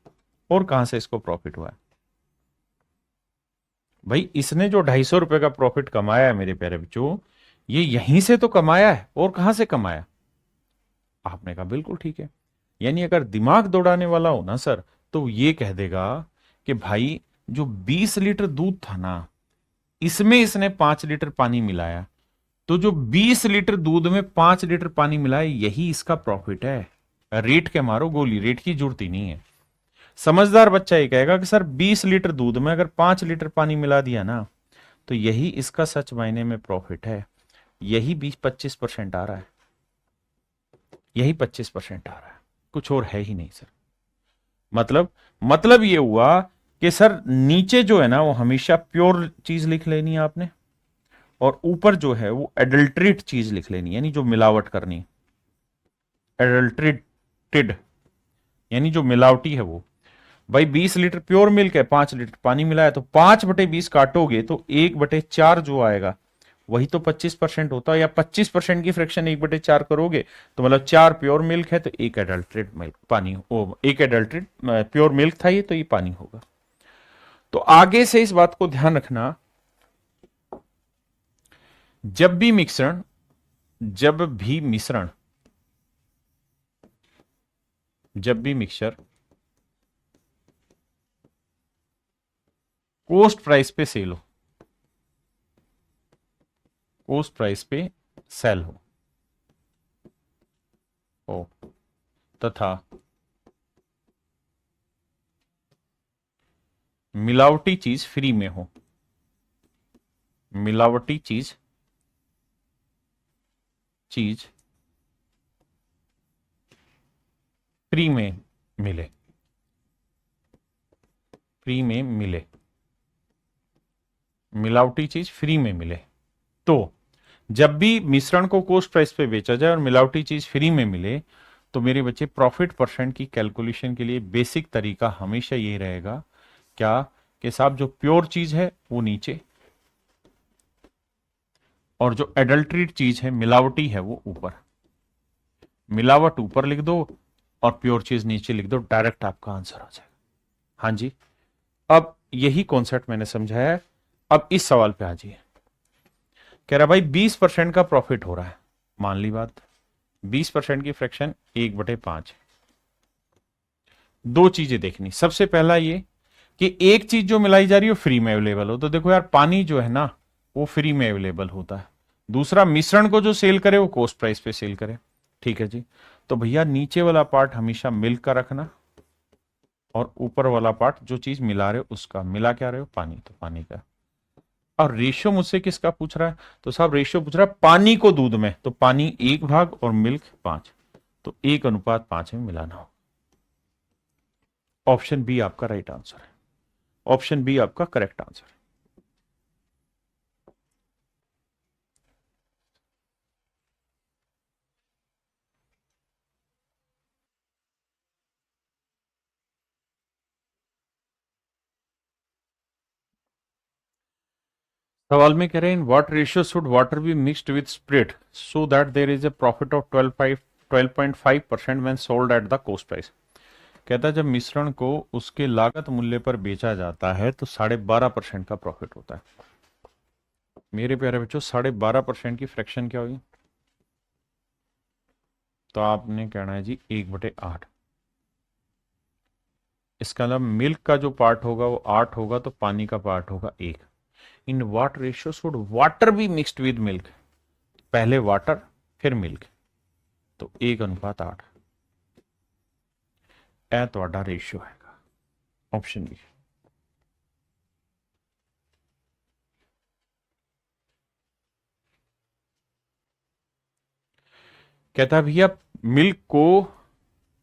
और कहां से इसको प्रॉफिट हुआ है? भाई इसने जो 250 रुपए का प्रॉफिट कमाया है मेरे प्यारे बच्चों, ये यहीं से तो कमाया है, और कहां से कमाया? आपने कहा बिल्कुल ठीक है। यानी अगर दिमाग दौड़ाने वाला हो ना सर, तो ये कह देगा कि भाई जो 20 लीटर दूध था ना, इसमें इसने 5 लीटर पानी मिलाया, तो जो 20 लीटर दूध में 5 लीटर पानी मिलाया, यही इसका प्रॉफिट है। रेट के मारो गोली, रेट की जरूरत ही नहीं है। समझदार बच्चा ये कहेगा कि सर 20 लीटर दूध में अगर 5 लीटर पानी मिला दिया ना, तो यही इसका सच मायने में प्रॉफिट है, यही 20-25% आ रहा है, यही 25% आ रहा है, कुछ और है ही नहीं सर। मतलब ये हुआ कि सर नीचे जो है ना वो हमेशा प्योर चीज लिख लेनी है आपने, और ऊपर जो है वो एडल्ट्रेट चीज लिख लेनी है, यानी जो मिलावट करनी, एडल्ट्रेटेड यानी जो मिलावटी है वो। भाई 20 लीटर प्योर मिल्क है, 5 लीटर पानी मिलाया, तो 5/20 काटोगे तो 1/4 जो आएगा वही तो 25% होता है, या 25% की फ्रैक्शन 1/4 करोगे तो मतलब 4 प्योर मिल्क है तो एक एडल्ट्रेट मिल्क पानी, एक एडल्ट्रेट प्योर मिल्क था ये, तो ये पानी होगा। तो आगे से इस बात को ध्यान रखना, जब भी मिश्रण जब भी मिक्सचर कोस्ट प्राइस पे सेल हो, कोस्ट प्राइस पे सेल हो तथा मिलावटी चीज फ्री में हो, मिलावटी चीज फ्री में मिले, फ्री में मिले, मिलावटी चीज फ्री में मिले। तो जब भी मिश्रण को कोस्ट प्राइस पे बेचा जाए और मिलावटी चीज फ्री में मिले, तो मेरे बच्चे प्रॉफिट परसेंट की कैलकुलेशन के लिए बेसिक तरीका हमेशा ये रहेगा क्या, कि साहब जो प्योर चीज है वो नीचे, और जो एडल्ट्रेट चीज है मिलावटी है वो ऊपर। मिलावट ऊपर लिख दो और प्योर चीज नीचे लिख दो, डायरेक्ट आपका आंसर आ जाएगा। हाँ जी, अब यही कॉन्सेप्ट मैंने समझाया है। अब इस सवाल पे आ जाइए। कह रहा भाई 20% का प्रॉफिट हो रहा है, मान ली बात, 20% की फ्रैक्शन 1/5। दो चीजें देखनी, सबसे पहला ये कि एक चीज जो मिलाई जा रही है फ्री में अवेलेबल हो, तो देखो यार पानी जो है ना वो फ्री में अवेलेबल होता है। दूसरा, मिश्रण को जो सेल करे वो कोस्ट प्राइस पे सेल करे। ठीक है जी, तो भैया नीचे वाला पार्ट हमेशा मिल्क का रखना, और ऊपर वाला पार्ट जो चीज मिला रहे हो उसका, मिला क्या रहे हो, पानी, तो पानी का। और रेशियो मुझसे किसका पूछ रहा है, तो साहब रेशियो पूछ रहा है पानी को दूध में, तो पानी 1 भाग और मिल्क 5, तो 1:5 में मिलाना हो। ऑप्शन बी आपका राइट आंसर है, ऑप्शन बी आपका करेक्ट आंसर है। सवाल में कह रहे हैं in what ratio should water be mixed with spirit so that there is a profit of 12.5% when sold at the cost price. कहता है जब मिश्रण को उसके लागत मूल्य पर बेचा जाता है तो 12.5% का प्रॉफिट होता है। मेरे प्यारे बच्चों 12.5% की फ्रैक्शन क्या होगी, तो आपने कहना है जी 1/8। इसका मतलब मिल्क का जो पार्ट होगा वो 8 होगा, तो पानी का पार्ट होगा 1। इन what ratio should water be mixed with milk, पहले वाटर फिर मिल्क, तो 1:8 ए ਤੁਹਾਡਾ रेशियो हैगा, ऑप्शन बी। कहता है भैया मिल्क को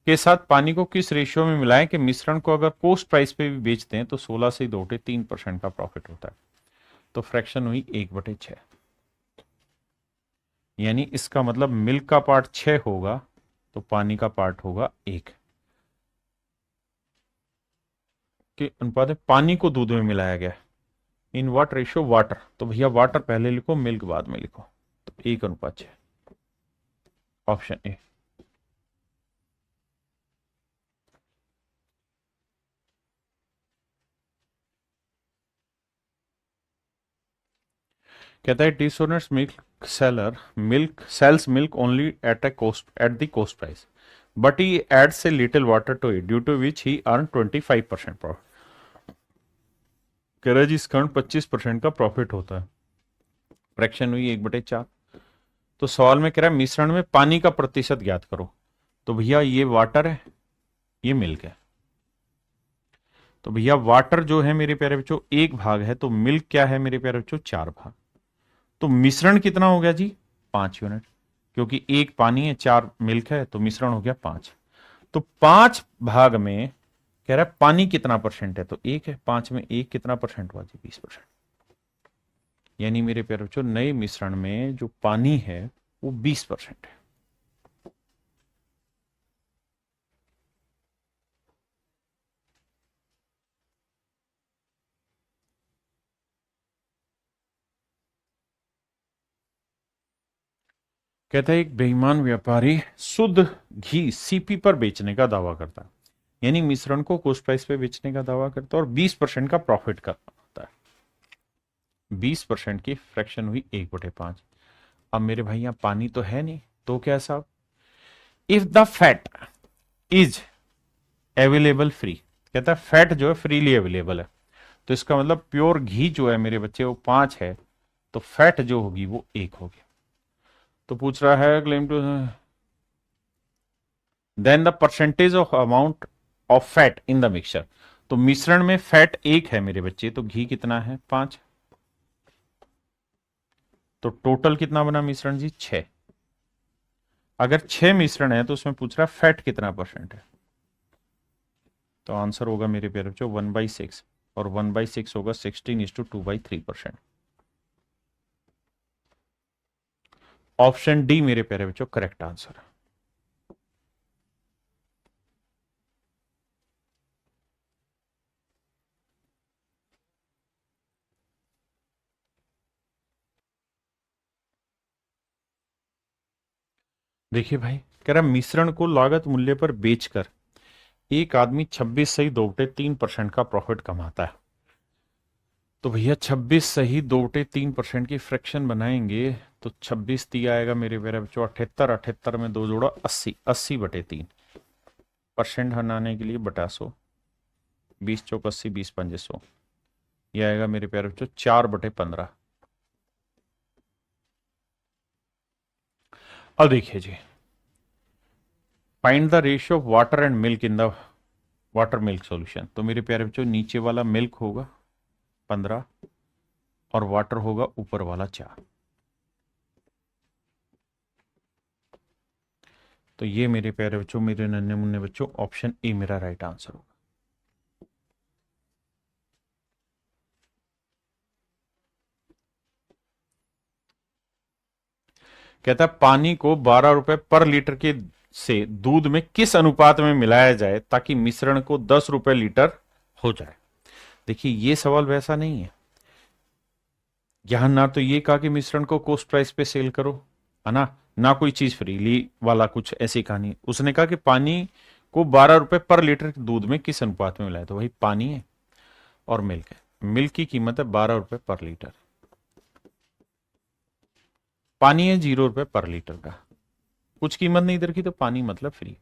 के साथ पानी को किस रेशियो में मिलाएं कि मिश्रण को अगर कोस्ट प्राइस पे भी बेचते हैं तो 16 से 2/3% का प्रॉफिट होता है। तो फ्रैक्शन हुई 1/6, यानी इसका मतलब मिल्क का पार्ट 6 होगा तो पानी का पार्ट होगा 1 के अनुपात में। पानी को दूध में मिलाया गया, इन व्हाट रेशियो वाटर, तो भैया वाटर पहले लिखो मिल्क बाद में लिखो, तो 1:6, ऑप्शन ए। कहता है dishonest milk sells milk only at the cost price but he adds a little water to it due to which he earn 25% profit. कह रहा है जी इस कारण 25% का प्रॉफिट होता है। फ्रैक्शन हुई 1/4। तो सवाल में कह रहा है मिश्रण में पानी का प्रतिशत ज्ञात करो, तो भैया ये वाटर है, ये मिल्क है, तो भैया वाटर जो है मेरे प्यारे बच्चों 1 भाग है, तो मिल्क क्या है मेरे प्यारे बच्चों 4 भाग। तो मिश्रण कितना हो गया जी 5 यूनिट, क्योंकि 1 पानी है 4 मिल्क है, तो मिश्रण हो गया 5। तो 5 भाग में कह रहा है पानी कितना परसेंट है, तो 1 है, 5 में 1 कितना परसेंट हुआ जी 20%। यानी मेरे प्यारे बच्चों नए मिश्रण में जो पानी है वो 20% है। कहता है एक बेईमान व्यापारी शुद्ध घी सीपी पर बेचने का दावा करता है, यानी मिश्रण को कोस्ट प्राइस पे बेचने का दावा करता है और 20% का प्रॉफिट करता है। 20% की फ्रैक्शन हुई 1/5। अब मेरे भाई यहां पानी तो है नहीं, तो क्या साहब, if the fat is available free, कहता है फैट जो है फ्रीली अवेलेबल है, तो इसका मतलब प्योर घी जो है मेरे बच्चे वो 5 है, तो फैट जो होगी वो 1 होगी। तो पूछ रहा है claim to then the percentage of amount of fat in the mixture. तो मिश्रण में फैट 1 है मेरे बच्चे, तो घी कितना है 5, तो टोटल कितना बना मिश्रण जी 6। अगर 6 मिश्रण है तो उसमें पूछ रहा है फैट कितना परसेंट है, तो आंसर होगा मेरे प्यारे बच्चों 1/6, और 1/6 होगा 16:2/3%। ऑप्शन डी मेरे प्यारे बच्चों करेक्ट आंसर है। देखिए भाई, कह रहा मिश्रण को लागत मूल्य पर बेचकर एक आदमी 26 सही 2/3% का प्रॉफिट कमाता है। तो भैया 26 सही 2/3% की फ्रैक्शन बनाएंगे, तो 26 आएगा मेरे प्यारे बच्चों 78, 78 में 2 जोड़ा 80, 80/3 हटाने के लिए बटा 100, 20 × 4 = 80, 20 × 5 = 100, यह आएगा मेरे प्यारे बच्चों 4/15। अब देखिए जी, find the ratio of water and milk in the water milk solution. तो मेरे प्यारे बच्चों नीचे वाला मिल्क होगा 15 और वाटर होगा ऊपर वाला 4। तो ये मेरे प्यारे बच्चों, मेरे नन्हे मुन्ने बच्चों, ऑप्शन ए मेरा राइट आंसर होगा। कहता है पानी को 12 रुपए पर लीटर के से दूध में किस अनुपात में मिलाया जाए ताकि मिश्रण को 10 रुपए लीटर हो जाए। देखिए ये सवाल वैसा नहीं है, यहां ना तो ये कहा कि मिश्रण को कोस्ट प्राइस पे सेल करो, है ना, ना कोई चीज फ्रीली वाला कुछ ऐसी कहानी। उसने कहा कि पानी को 12 रुपए पर लीटर दूध में किस अनुपात में मिलाया, तो भाई पानी है और मिल्क है, मिल्क की कीमत है 12 रुपए पर लीटर, पानी है 0 रुपए पर लीटर का, कुछ कीमत नहीं इधर की, तो पानी मतलब फ्री,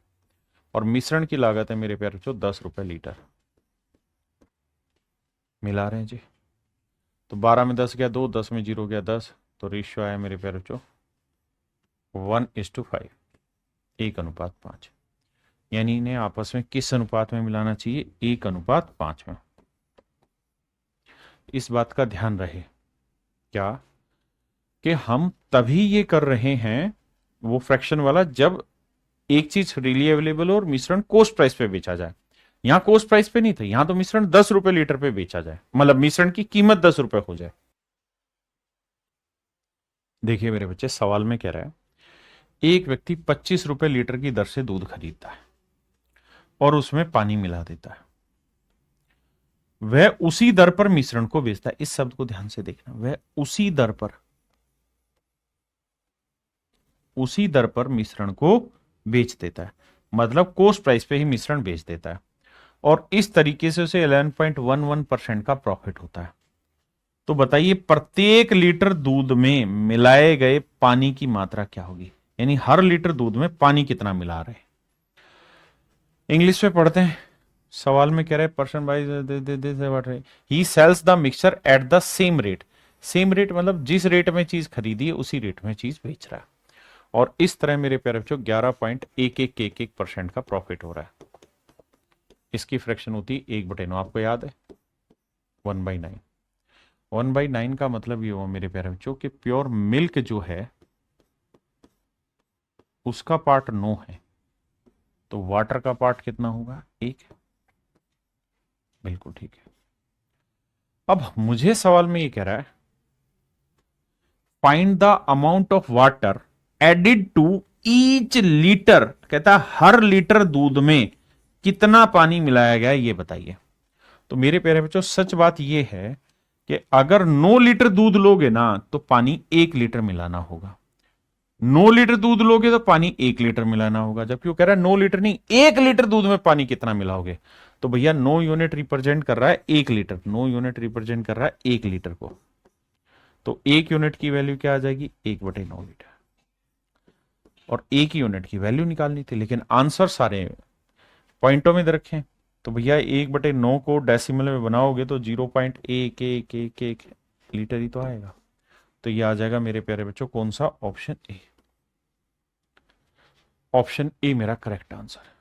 और मिश्रण की लागत है मेरे प्यारे बच्चों 10 रुपए लीटर। मिला रहे हैं जी, तो 12 में 10 गया 2, 10 में 0 गया 10, तो रेशियो आया मेरे प्यारे बच्चों 1:5, 1:5। यानी इन्हें आपस में किस अनुपात में मिलाना चाहिए, 1:5 में। इस बात का ध्यान रहे क्या, कि हम तभी ये कर रहे हैं वो फ्रैक्शन वाला जब एक चीज फ्रीली अवेलेबल हो और मिश्रण कोस्ट प्राइस पे बेचा जाए। यहां कोस्ट प्राइस पे नहीं था, यहां तो मिश्रण 10 रुपए लीटर पे बेचा जाए, मतलब मिश्रण की कीमत 10 रुपए हो जाए। देखिए मेरे बच्चे, सवाल में कह रहा है एक व्यक्ति 25 रुपए लीटर की दर से दूध खरीदता है और उसमें पानी मिला देता है, वह उसी दर पर मिश्रण को बेचता है। इस शब्द को ध्यान से देखना, वह उसी दर पर मिश्रण को बेच देता है, मतलब कोस्ट प्राइस पे ही मिश्रण बेच देता है, और इस तरीके से उसे 11.11% का प्रॉफिट होता है। तो बताइए प्रत्येक लीटर दूध में मिलाए गए पानी की मात्रा क्या होगी, यानी हर लीटर दूध में पानी कितना मिला रहे। इंग्लिश में पढ़ते हैं, सवाल में कह रहे हैं person by he sells the mixture at the same rate. Same rate मतलब जिस रेट में चीज खरीदी है उसी रेट में चीज बेच रहा है, और इस तरह मेरे प्यारे बच्चों 11.1111% का प्रॉफिट हो रहा है। इसकी फ्रैक्शन होती है 1/9, आपको याद है 1/9। 1/9 का मतलब ये हुआ मेरे प्यारे बच्चों कि प्योर मिल्क जो है उसका पार्ट 9 है, तो वाटर का पार्ट कितना होगा 1। बिल्कुल ठीक है। अब मुझे सवाल में ये कह रहा है find the amount of water added to each litre, कहता है हर लीटर दूध में कितना पानी मिलाया गया ये बताइए। तो मेरे प्यारे बच्चों सच बात यह है कि अगर 9 लीटर दूध लोगे ना तो पानी 1 लीटर मिलाना होगा। 9 लीटर दूध लोगे तो पानी 1 लीटर मिलाना होगा, जबकि वो कह रहा है 9 लीटर नहीं 1 लीटर दूध में पानी कितना मिलाओगे। तो भैया 9 यूनिट रिप्रेजेंट कर रहा है 1 लीटर, 9 यूनिट रिप्रेजेंट कर रहा है 1 लीटर को। तो 1 यूनिट की वैल्यू क्या आ जाएगी 1/9 लीटर, और 1 यूनिट की वैल्यू निकालनी थी, लेकिन आंसर सारे पॉइंटों में दे रखे हैं। तो भैया 1/9 को डेसिमल में बनाओगे तो 0.1111 लीटर ही तो आएगा। तो ये आ जाएगा मेरे प्यारे बच्चों कौन सा, ऑप्शन ए। ऑप्शन ए मेरा करेक्ट आंसर है।